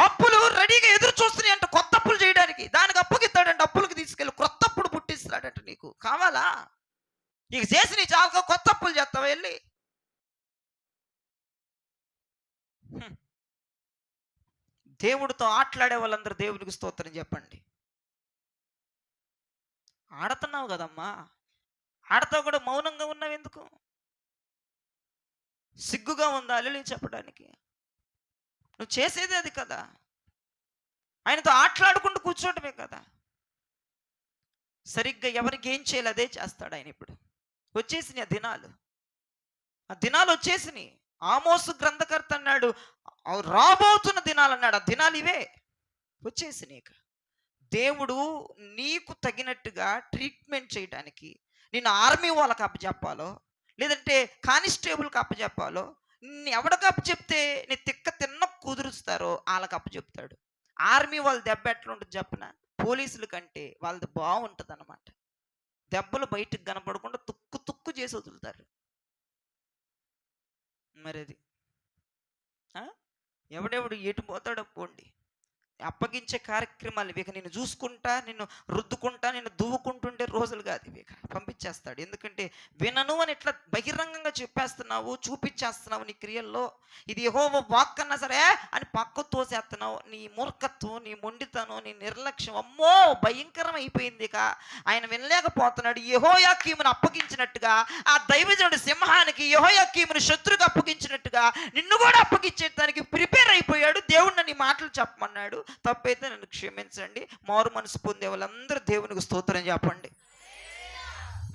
అప్పులు రెడీగా ఎదురు చూస్తున్నాయంట కొత్త అప్పులు చేయడానికి, దానికి అప్పగిస్తాడంట. అప్పులకు తీసుకెళ్ళి కొత్త అప్పుడు పుట్టిస్తాడంట. నీకు కావాలా? నీకు చేసి నీ చాలుగా కొత్త అప్పులు చేస్తావా వెళ్ళి? దేవుడితో ఆటలాడే వాళ్ళందరూ దేవునికి స్తోత్రం చెప్పండి. ఆడుతున్నావు కదమ్మా, ఆడతో కూడా మౌనంగా ఉన్నావు ఎందుకు? సిగ్గుగా ఉందా హల్లెలూయా చెప్పడానికి? నువ్వు చేసేది అది కదా, ఆయనతో ఆటలాడుకుంటూ కూర్చోవటమే కదా. సరిగ్గా ఎవరికి ఏం చేయాలి అదే చేస్తాడు ఆయన. ఇప్పుడు వచ్చేసిన దినాలు, ఆ దినాలు వచ్చేసినాయి. ఆమోసు గ్రంథకర్త అన్నాడు, రాబోతున్న దినాలు అన్నాడు. ఆ దినాలు ఇవే వచ్చేసినాయి. ఇక దేవుడు నీకు తగినట్టుగా ట్రీట్మెంట్ చేయడానికి నేను ఆర్మీ వాళ్ళకి అప్పచెప్పాలో, లేదంటే కానిస్టేబుల్కి అప్పచెప్పాలో, ఎవడికి అప్పచెప్తే నీ తిక్క తిన్న కుదురుస్తారో వాళ్ళకి అప్పచెప్తాడు. ఆర్మీ వాళ్ళ దెబ్బ ఎట్లా ఉంటుంది చెప్పన, పోలీసుల కంటే వాళ్ళది బాగుంటుంది అనమాట. దెబ్బలు బయటకు కనపడకుండా తుక్కు తుక్కు చేసి వదులుతారు. మరి అది ఎవడెవడు ఎటు పోతాడో పోండి, అప్పగించే కార్యక్రమాలు ఇవి. నిన్ను చూసుకుంటా, నిన్ను రుద్దుకుంటా, నిన్ను దువ్వుకుంటుంటే రోజులు కాదు ఇవి. పంపించేస్తాడు. ఎందుకంటే వినను అని ఇట్లా బహిరంగంగా చెప్పేస్తున్నావు, చూపించేస్తున్నావు నీ క్రియల్లో. ఇది యెహోవా వాక్ అన్నా సరే అని పక్క తోసేస్తున్నావు. నీ మూర్ఖత్వం, నీ మొండితనం, నీ నిర్లక్ష్యం అమ్మో భయంకరం అయిపోయింది. ఇక ఆయన వినలేకపోతున్నాడు. యెహోయాకీమును అప్పగించినట్టుగా ఆ దైవజనుడు సింహానికి యెహోయాకీమును శత్రువుకి అప్పగించినట్టుగా నిన్ను కూడా అప్పగించేదానికి ప్రిపేర్ అయిపోయాడు. దేవుడు నన్ను ఈ మాటలు చెప్పమన్నాడు. తప్పైతే నన్ను క్షమించండి. మారు మనసు పొందే వాళ్ళందరూ దేవునికి స్తోత్రం చెప్పండి.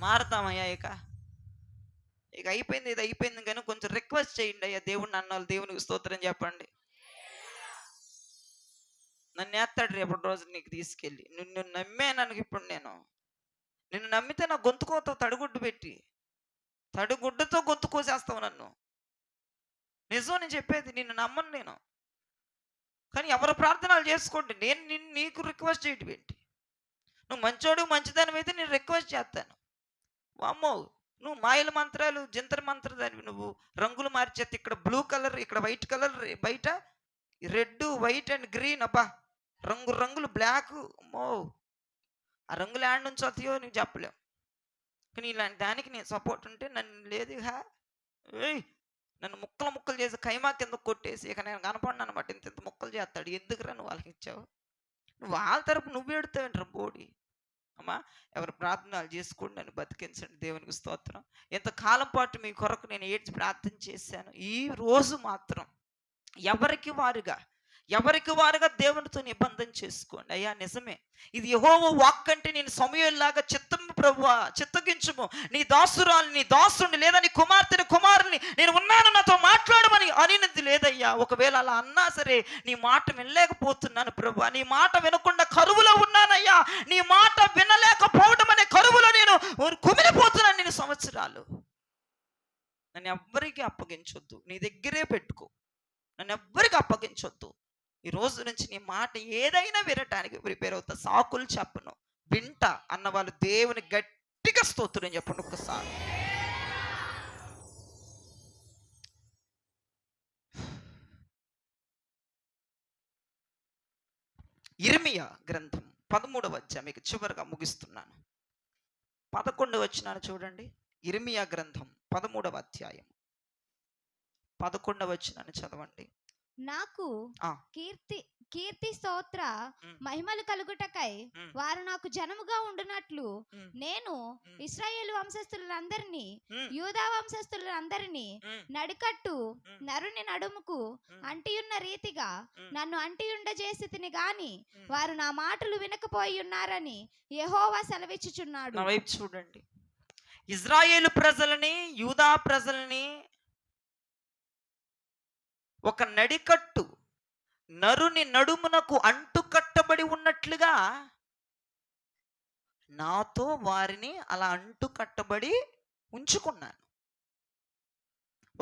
మారతామయ్యా ఇక అయిపోయింది, ఇది అయిపోయింది కానీ కొంచెం రిక్వెస్ట్ చేయండి అయ్యా, దేవుడిని అన్న దేవునికి స్తోత్రం చెప్పండి. నన్ను వేస్తాడు రేపటి రోజు నీకు తీసుకెళ్ళి. నిన్ను నమ్మాను. ఇప్పుడు నిన్ను నమ్మితే నా గొంతుకోతావు తడిగుడ్డు పెట్టి, తడిగుడ్డుతో గొంతు కోసేస్తావు నన్ను. నిజం నేను చెప్పేది, నిన్ను నమ్మను నేను. కానీ ఎవరు ప్రార్థనలు చేసుకోండి, నేను నీకు రిక్వెస్ట్ చేయటం ఏంటి? నువ్వు మంచోడు మంచిదాని అయితే నేను రిక్వెస్ట్ చేస్తాను. అమ్మో నువ్వు మాయల మంత్రాలు జంతర్ మంత్రదానివి, నువ్వు రంగులు మార్చేస్తే ఇక్కడ బ్లూ కలర్, ఇక్కడ వైట్ కలర్, బయట రెడ్ వైట్ అండ్ గ్రీన్, అబ్బా రంగు రంగులు బ్లాక్. అమ్మో ఆ రంగులు యాడ్ నుంచి వస్తాయో నీకు చెప్పలేవు. కానీ ఇలాంటి దానికి నేను సపోర్ట్ ఉంటే నన్ను లేదు నన్ను ముక్కలు ముక్కలు చేసి ఖైమా కింద కొట్టేసి ఇక నేను కనపడిన అనమాట. ఇంత ఇంత ముక్కలు చేస్తాడు. ఎందుకురా నువ్వు వాళ్ళకి ఇచ్చావు? నువ్వు వాళ్ళ తరపు నువ్వు ఎడుతావేంట్రా బోడి? అమ్మా ఎవరు ప్రార్థనలు చేసుకోండి, నన్ను బతికించండి. దేవునికి స్తోత్రం. ఎంతకాలం పాటు మీ కొరకు నేను ఏడ్చి ప్రార్థన చేశాను. ఈ రోజు మాత్రం ఎవరికి వారుగా దేవునితో నిబంధన చేసుకోండి. అయ్యా నిజమే, ఇది యెహోవా వాక్ అంటే నేను సమూయేలులాగా చిత్తము ప్రభువా చిత్తగించుము, నీ దాసురాలు నీ దాసుని లేదా నీ కుమార్తెని కుమారుని నేను ఉన్నాను, నాతో మాట్లాడమని అనినది లేదయ్యా. ఒకవేళ అలా అన్నా సరే నీ మాట వినలేకపోతున్నాను ప్రభువా. నీ మాట వినకుండా కరువులో ఉన్నానయ్యా. నీ మాట వినలేకపోవడం అనే కరువులో నేను కుమిలిపోతున్నాను. నేను సంవత్సరాలు నన్ను ఎవ్వరికి అప్పగించొద్దు, నీ దగ్గరే పెట్టుకో. నన్ను ఎవ్వరికి అప్పగించొద్దు. ఈ రోజు నుంచి నీ మాట ఏదైనా వినటానికి ప్రిపేర్ అవుతా. సాకులు చెప్పను, వింటా అన్న వాళ్ళు దేవుని గట్టిగా స్తోత్రం చెప్పండి ఒక్కసారి. ఇర్మియా గ్రంథం 13వ అధ్యాయం, మీకు చివరిగా ముగిస్తున్నాను. 11వ వచనాన్ని చూడండి. ఇర్మియా గ్రంథం 13వ అధ్యాయం 11వ వచనాన్ని చదవండి. నాకు కీర్తి స్తోత్ర మహిమలు కలుగుటకై వారు నాకు జనముగా ఉండునట్లు నేను ఇశ్రాయేలు వంశస్థులందరినీ యూదా వంశస్థులందరినీ నడికట్టు నరుని నడుముకు అంటియున్న రీతిగా నన్ను అంటియుండ చేసితిని గాని వారు నా మాటలు వినకపోయి ఉన్నారని యెహోవా సెలవిచ్చుచున్నాడు. నా వైపు చూడండి. ఇశ్రాయేలు ప్రజలని యూదా ప్రజలని ఒక నడికట్టు నరుని నడుమునకు అంటుకట్టబడి ఉన్నట్లుగా నాతో వారిని అలా అంటుకట్టబడి ఉంచుకున్నాను.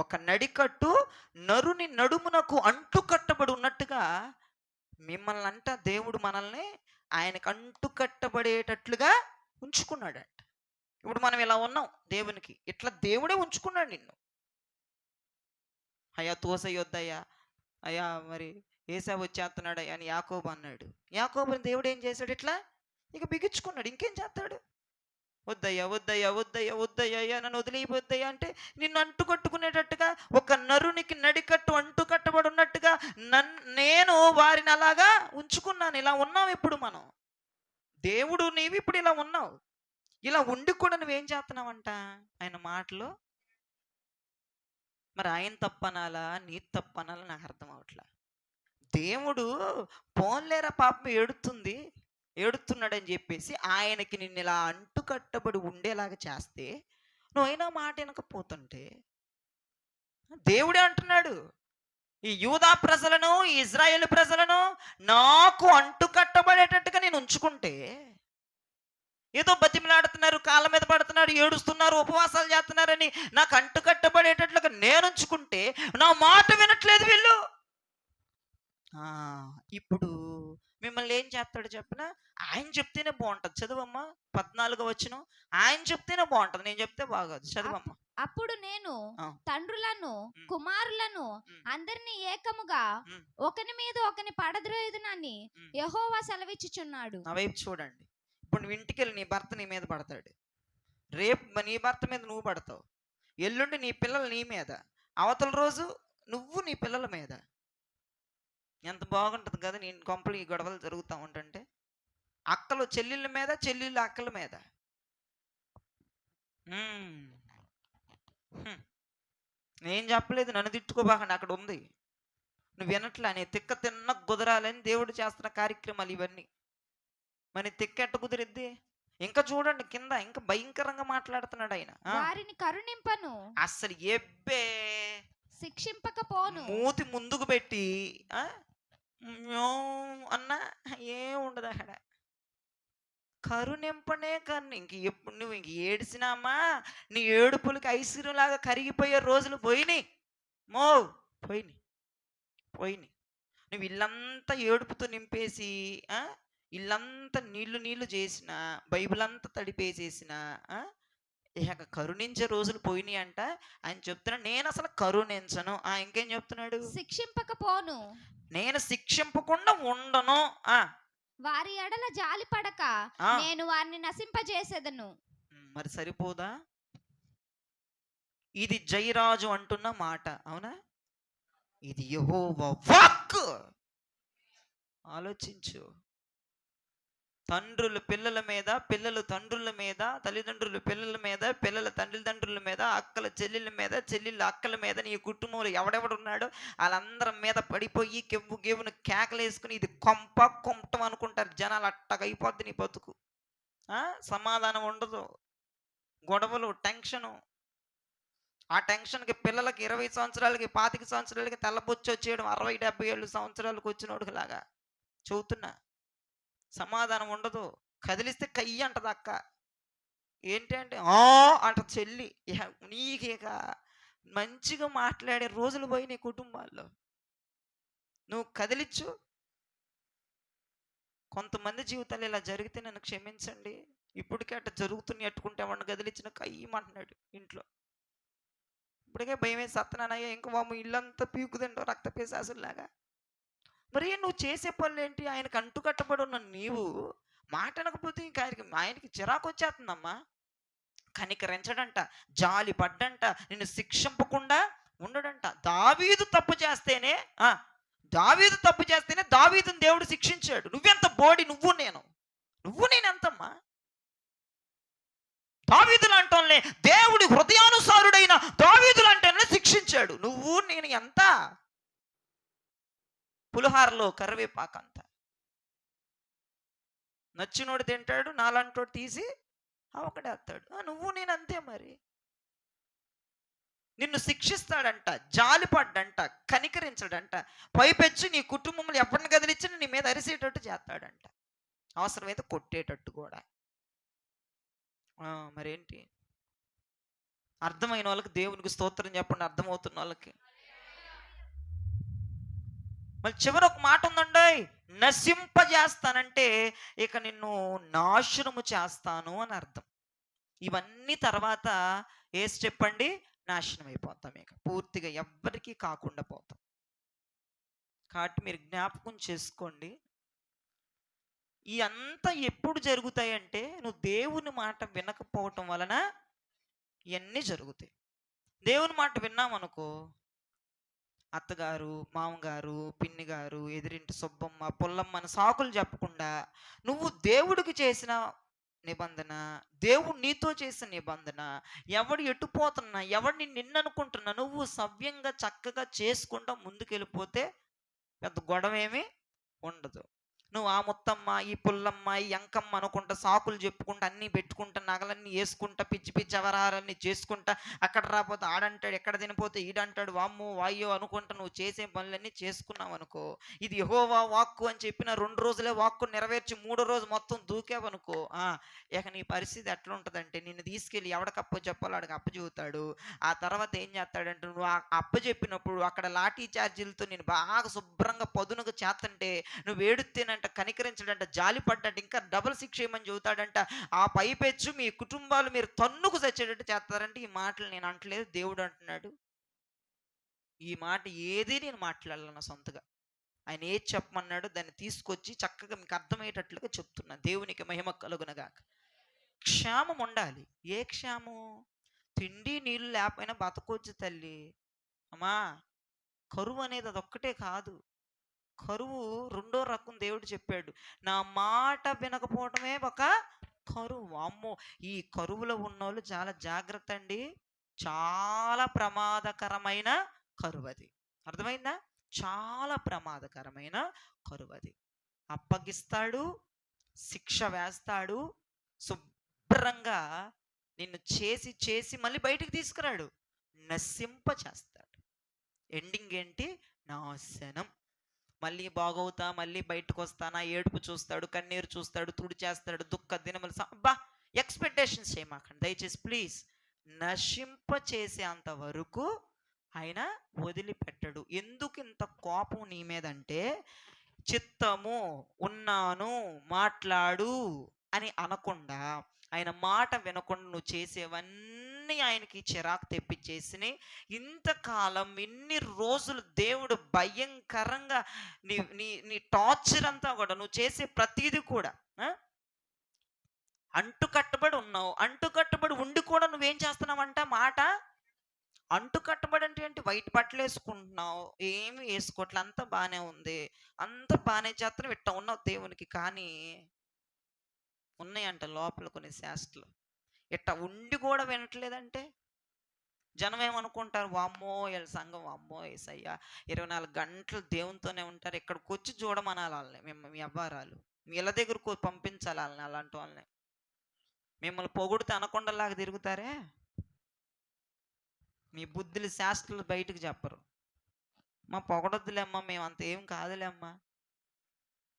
ఒక నడికట్టు నరుని నడుమునకు అంటుకట్టబడి ఉన్నట్టుగా మిమ్మల్ని అంట దేవుడు మనల్ని ఆయనకు అంటుకట్టబడేటట్లుగా ఉంచుకున్నాడంట. ఇప్పుడు మనం ఇలా ఉన్నాం దేవునికి, ఇట్లా దేవుడే ఉంచుకున్నాడు నిన్ను. అయ్యా తోసయ్యొద్దయ్యా, అయ్యా మరి ఏసావు వచ్చేస్తున్నాడు అని యాకోబు అన్నాడు. యాకోబుని దేవుడు ఏం చేశాడు? ఇట్లా ఇక బిగించుకున్నాడు. ఇంకేం చేస్తాడు? వద్దయ్యా వద్దయ్యా వద్దయ్యా వద్దయ్యా నన్ను వదిలేయబోద్దయ్యా అంటే నిన్ను అంటుకట్టుకునేటట్టుగా ఒక నరునికి నడికట్టు అంటుకట్టబడి ఉన్నట్టుగా నేను వారిని అలాగా ఉంచుకున్నాను. ఇలా ఉన్నావు ఇప్పుడు మనం. దేవుడు నీవు ఇప్పుడు ఇలా ఉన్నావు. ఇలా ఉండి కూడా నువ్వేం చేస్తున్నావంట? ఆయన మాటలు మరి ఆయన తప్పనాలా నీ తప్పనాలా నాకు అర్థం అవట్లా. దేవుడు పోన్లేరా పాపం ఏడుతున్నాడని చెప్పేసి ఆయనకి నిన్ను ఇలా అంటుకట్టబడి ఉండేలాగా చేస్తే నువ్వైనా మాట వినకపోతుంటే దేవుడే అంటున్నాడు. ఈ యూదా ప్రజలను, ఈ ఇజ్రాయేల్ ప్రజలను నాకు అంటుకట్టబడేటట్టుగా నేను ఉంచుకుంటే, ఏదో బతిమిలాడుతున్నారు, కాళ్ళ మీద పడుతున్నారు, ఏడుస్తున్నారు, ఉపవాసాలు చేస్తున్నారని నాకు అంటుకట్టబడేటట్లుగా నేను ఉంచుకుంటే, నా మాట వినట్లేదు వీళ్ళు. ఆ, ఇప్పుడు మిమ్మల్ని ఏం చేస్తాడు చెప్పనా? ఆయన చెప్తేనే బాగుంటది. చదువమ్మా 14వ వచనం. ఆయన చెప్తేనే బాగుంటది, నేను చెప్తే బాగోదు. చదువమ్మా. అప్పుడు నేను ఆ, తండ్రులను ఉమ్, కుమారులను ఉమ్, అందరినీ ఏకముగా ఉమ్, ఒకని మీద ఒకని పడద్రోయుదునని ఉమ్. యెహోవా సెలవిచ్చుచున్నాడు. నా వైపు చూడండి. ఇప్పుడు నువ్వు ఇంటికి వెళ్ళి నీ భర్త నీ మీద పడతాడు. రేపు నీ భర్త మీద నువ్వు పడతావు. ఎల్లుండి నీ పిల్లలు నీ మీద. అవతల రోజు నువ్వు నీ పిల్లల మీద. ఎంత బాగుంటుంది కదా, నీ కొంపలు ఈ గొడవలు జరుగుతూ ఉంటుంటే. అక్కలు చెల్లెళ్ళ మీద, చెల్లెళ్ళు అక్కల మీద. ఉమ్, హ్మ్. నేను చెప్పలేదు, నన్ను తిట్టుకోబాకండి, అక్కడ ఉంది. నువ్వు వినట్లా, నీ తిక్క తిన్న కుదరాలని దేవుడు చేస్తున్న కార్యక్రమాలు ఇవన్నీ. మరి తిక్క ఎట్ట కుదిరిద్ది? ఇంకా చూడండి కింద, ఇంకా భయంకరంగా మాట్లాడుతున్నాడు ఆయన. వారిని కరుణింపను, అసలు ఎబ్బే శిక్షింపకపోను. మూతి ముందుకు పెట్టి ఆ, మ్యో అన్నా ఏం ఉండదు అక్కడ. కరుణింపనే కన్ను. ఇంక ఎప్పుడు నువ్వు ఇంక ఏడిసినామా, నీ ఏడుపులకి ఐశ్వర్యంలాగా కరిగిపోయే రోజులు పోయినాయి. మో పోయినాయి, పోయినాయి. నువ్వు ఇల్లంతా ఏడుపుతో నింపేసి ఆ, ఇల్లంతా నీళ్లు నీళ్లు చేసిన, బైబిల్ అంతా తడిపేసేసిన, ఇక కరుణించే రోజులు పోయినాయి అంట. ఆయన చెప్తున్నాడు నేను అసలు కరుణించను. ఇంకేం చెప్తున్నాడు? శిక్షింపకపోను, నేను శిక్షింపకుండా ఉండను. వారి ఎడల జాలిపడక ఆ, నేను వారిని నశింపజేసేదను. మరి సరిపోదా? ఇది జయరాజు అంటున్న మాట, అవునా? ఇది యెహోవా వాక్కు. ఆలోచించు. తండ్రులు పిల్లల మీద, పిల్లలు తండ్రుల మీద, తల్లిదండ్రులు పిల్లల మీద, పిల్లల తల్లిదండ్రుల మీద, అక్కల చెల్లెళ్ళ మీద, చెల్లెళ్ళ అక్కల మీద, నీ కుటుంబంలో ఎవడెవడున్నాడో వాళ్ళందరి మీద పడిపోయి కెవ్వు గేవును కేకలేసుకుని ఇది కొంప కొంపటం అనుకుంటారు జనాలు. అట్టగైపోద్ది నీ బతుకు. సమాధానం ఉండదు, గొడవలు, టెన్షను. ఆ టెన్షన్కి పిల్లలకి 20 సంవత్సరాలకి 25 సంవత్సరాలకి తెల్లబొచ్చి వచ్చేయడం, 60-70 సంవత్సరాలకు వచ్చినోడికి లాగా చెబుతున్నా. సమాధానం ఉండదు. కదిలిస్తే కయ్యి అంటది అక్క. ఏంటి అంటే అంట చెల్లి. నీకేక మంచిగా మాట్లాడే రోజులు పోయి నీ కుటుంబాల్లో. నువ్వు కదిలిచ్చు. కొంతమంది జీవితాలు ఇలా జరిగితే నన్ను క్షమించండి, ఇప్పటికే అట్ట జరుగుతున్నాయి. అట్టుకుంటే ఎవరిని కదిలించిన కయ్యమంటున్నాడు ఇంట్లో. ఇప్పటికే భయం వేసి సత్తనానయ్యా, ఇంక వాము ఇల్లంతా పీకుదండో రక్త పేశాసులాగా. మరి నువ్వు చేసే పనులు ఏంటి? ఆయనకు అంటుకట్టబడి ఉన్న నీవు మాట అనకపోతే ఇంకా ఆయనకి చిరాకు వచ్చేస్తుందమ్మా. కనికరించడంట, జాలి పడ్డంట, నిన్ను శిక్షింపకుండా ఉండడంట. దావీదు తప్పు చేస్తేనే దావీదుని దేవుడు శిక్షించాడు. నువ్వెంత బోడి, నువ్వు నేనెంతమ్మా? దావీదులు అంటోనే దేవుడి హృదయానుసారుడైన దావీదులు అంటేనే శిక్షించాడు. నువ్వు నేను ఎంత? పులిహారలో కరివేపాకంత. నచ్చినోడు తింటాడు, నాలంటోడు తీసి అవకడేస్తాడు. నువ్వు నేను అంతే. మరి నిన్ను శిక్షిస్తాడంట, జాలిపడ్డంట, కనికరించడంట, పైపెచ్చి నీ కుటుంబంలో ఎవరిని కదిలించి నీ మీద అరిసేటట్టు చేస్తాడంట, అవసరమైతే కొట్టేటట్టు కూడా. మరేంటి? అర్థమైన వాళ్ళకి దేవునికి స్తోత్రం చెప్పండి, అర్థమవుతున్న వాళ్ళకి. మళ్ళీ చివరి ఒక మాట ఉందండి, నశింపజేస్తానంటే ఇక నిన్ను నాశనము చేస్తాను అని అర్థం. ఇవన్నీ తర్వాత ఏసి చెప్పండి, నాశనం అయిపోతాం, ఇక పూర్తిగా ఎవ్వరికీ కాకుండా పోతాం. కాబట్టి మీరు జ్ఞాపకం చేసుకోండి, ఈ అంతా ఎప్పుడు జరుగుతాయంటే నువ్వు దేవుని మాట వినకపోవటం వలన ఇవన్నీ జరుగుతాయి. దేవుని మాట విన్నామనుకో, అత్తగారు, మామగారు, పిన్ని గారు, ఎదిరింటి సుబ్బమ్మ, పుల్లమ్మని సాకులు చెప్పకుండా నువ్వు దేవుడికి చేసిన నిబంధన, దేవుడు నీతో చేసిన నిబంధన, ఎవడు ఎట్టుపోతున్నా, ఎవడిని నిన్ననుకుంటున్నా నువ్వు సవ్యంగా చక్కగా చేసుకుంటా ముందుకెళ్ళిపోతే పెద్ద గొడవ ఏమీ ఉండదు. నువ్వు ఆ ముత్తమ్మ, ఈ పుల్లమ్మ, ఈ ఎంకమ్మ అనుకుంటా సాకులు చెప్పుకుంటా అన్నీ పెట్టుకుంటా నగలన్నీ యేసుకుంటా పిచ్చి పిచ్చి అవరాలన్నీ చేసుకుంటా అక్కడ రాపోతే ఆడంటాడు, ఎక్కడ తినిపోతే ఈడంటాడు, వామ్మో వాయ్యో అనుకుంటా నువ్వు చేసే పనులన్నీ చేసుకున్నావనుకో, ఇది యెహోవా వాక్కు అని చెప్పిన 2 రోజులే వాక్కు నెరవేర్చి మూడో రోజు మొత్తం దూకావనుకో, ఇక నీ పరిస్థితి ఎట్లుంటదంటే నిన్ను తీసుకెళ్ళి ఎవడికి అప్పచెప్పాలో ఆడికి అప్పచెబుతాడు. ఆ తర్వాత ఏం చేస్తాడంటే నువ్వు అప్పచెప్పినప్పుడు అక్కడ లాఠీ చార్జీలతో నేను బాగా శుభ్రంగా పదునుగా చేత్తంటే నువ్వు ఏడుత్తేనంట కనికరించడంట జాలిపడ్డంట ఇంకా డబుల్ శిక్ష ఏమని చెబుతాడంట. ఆ పైపెచ్చు మీ కుటుంబాలు మీరు తన్నుకు చచ్చేటట్టు చేస్తారంటే ఈ మాటలు నేను అంటలేదు దేవుడు అంటున్నాడు. ఈ మాట ఏది నేను మాట్లాడాల నా సొంతగా. ఆయన ఏది చెప్పమన్నాడో దాన్ని తీసుకొచ్చి చక్కగా మీకు అర్థమయ్యేటట్లుగా చెప్తున్నా. దేవునికి మహిమ కలుగునగాక. క్షేమం ఉండాలి. ఏ క్షేమం? తిండి నీళ్ళు లేకపోయినా బతకొచ్చు తల్లి. అమ్మా, కరువు అనేది అదొక్కటే కాదు. కరువు రెండో రకం దేవుడు చెప్పాడు. నా మాట వినకపోవటమే ఒక కరువు. అమ్మో! ఈ కరువులో ఉన్నోళ్ళు చాలా జాగ్రత్త అండి. చాలా ప్రమాదకరమైన కరువది. అర్థమైందా? చాలా ప్రమాదకరమైన కరువది. అప్పగిస్తాడు, శిక్ష వేస్తాడు, శుభ్రంగా నిన్ను చేసి చేసి మళ్ళీ బయటికి తీసుకురాడు. నశింప చేస్తాడు. ఎండింగ్ ఏంటి? నాశనం. మళ్ళీ బాగవుతా, మళ్ళీ బయటకొస్తానా, ఏడుపు చూస్తాడు, కన్నీరు చూస్తాడు, తుడిచేస్తాడు, దుఃఖ దినములు అబ్బా! ఎక్స్‌పెక్టేషన్స్ చేయమాకండి దయచేసి ప్లీజ్. నశింప చేసేంత వరకు ఆయన వదిలిపెట్టడు. ఎందుకింత కోపం నీ మీదంటే, చిత్తము, ఉన్నాను, మాట్లాడు అని అనకుండా, ఆయన మాట వినకుండా నువ్వు చేసేవన్నీ ఆయనకి చిరాకు తెప్పిచ్చేసినియి. ఇంతకాలం ఇన్ని రోజులు దేవుడు భయంకరంగా నీ నీ నీ టార్చర్ అంతా కూడా నువ్వు చేసే ప్రతీది కూడా ఆ? అంటుకట్టబడి ఉన్నావు. అంటుకట్టబడి ఉండి కూడా నువ్వేం చేస్తున్నావంట మాట అంటుకట్టబడి అంటే ఏంటి? వైట్ బట్టలు వేసుకుంటున్నావు, ఏమి వేసుకోవట్లే, అంతా బాగానే ఉంది, అంత బాగానే చేస్తున్నావు, ఇట్ట ఉన్నావు దేవునికి. కానీ ఉన్నాయంట లోపల కొన్ని శాస్త్రాలు. ఇట్ట ఉండి కూడా వినట్లేదంటే జనం ఏమనుకుంటారు? వామ్మో వీళ్ళ సంఘం, వామ్మో యేసయ్య 24 గంటలు దేవునితోనే ఉంటారు, ఇక్కడికి వచ్చి చూడమనాలి వాళ్ళని. మీ అవ్వారాలు మీ ఇళ్ళ దగ్గరకు పంపించాలి వాళ్ళని, అలాంటి వాళ్ళని. మిమ్మల్ని పొగుడితే అనకొండలాగా తిరుగుతారే, మీ బుద్ధులు శాస్త్రాలు బయటకు చెప్పరు. మా పొగడొద్దులేమ్మా, మేము అంత ఏం కాదులేమ్మా,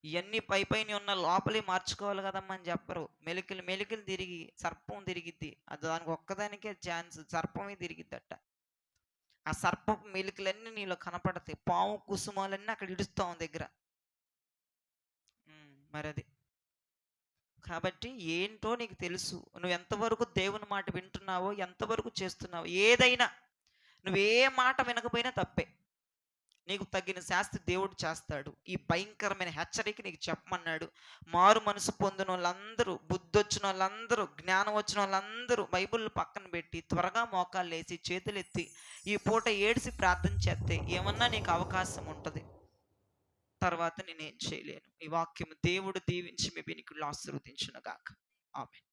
ఇవన్నీ పై పైన ఉన్న లోపలి మార్చుకోవాలి కదమ్మా అని చెప్పరు. మెలికలు మెలికలు తిరిగి సర్పం తిరిగిద్ది, అది దానికి ఒక్కదానికే ఛాన్స్, సర్పమే తిరిగిద్దట. ఆ సర్పపు మెలికలన్నీ నీలో కనపడతాయి, పాము కుసుమాలన్నీ అక్కడ ఇడుస్తాం దగ్గర. మరి అది కాబట్టి ఏంటో నీకు తెలుసు. నువ్వు ఎంతవరకు దేవుని మాట వింటున్నావో, ఎంతవరకు చేస్తున్నావో. ఏదైనా నువ్వే మాట వినకపోయినా తప్పే. నీకు తగిన శాస్తి దేవుడు చేస్తాడు. ఈ భయంకరమైన హెచ్చరిక నీకు చెప్పమన్నాడు. మారు మనసు పొందిన వాళ్ళందరూ, బుద్ధి వచ్చిన వాళ్ళందరూ, జ్ఞానం వచ్చిన వాళ్ళందరూ బైబిల్ పక్కన పెట్టి త్వరగా మోకాళ్ళు వేసి చేతులెత్తి ఈ పూట ఏడిసి ప్రార్థన చేస్తే ఏమన్నా నీకు అవకాశం ఉంటుంది. తర్వాత నేనేం చేయలేను. ఈ వాక్యం దేవుడు దీవించి మీ వెనుకలు ఆశీర్వదించును గాక. ఆమేన్.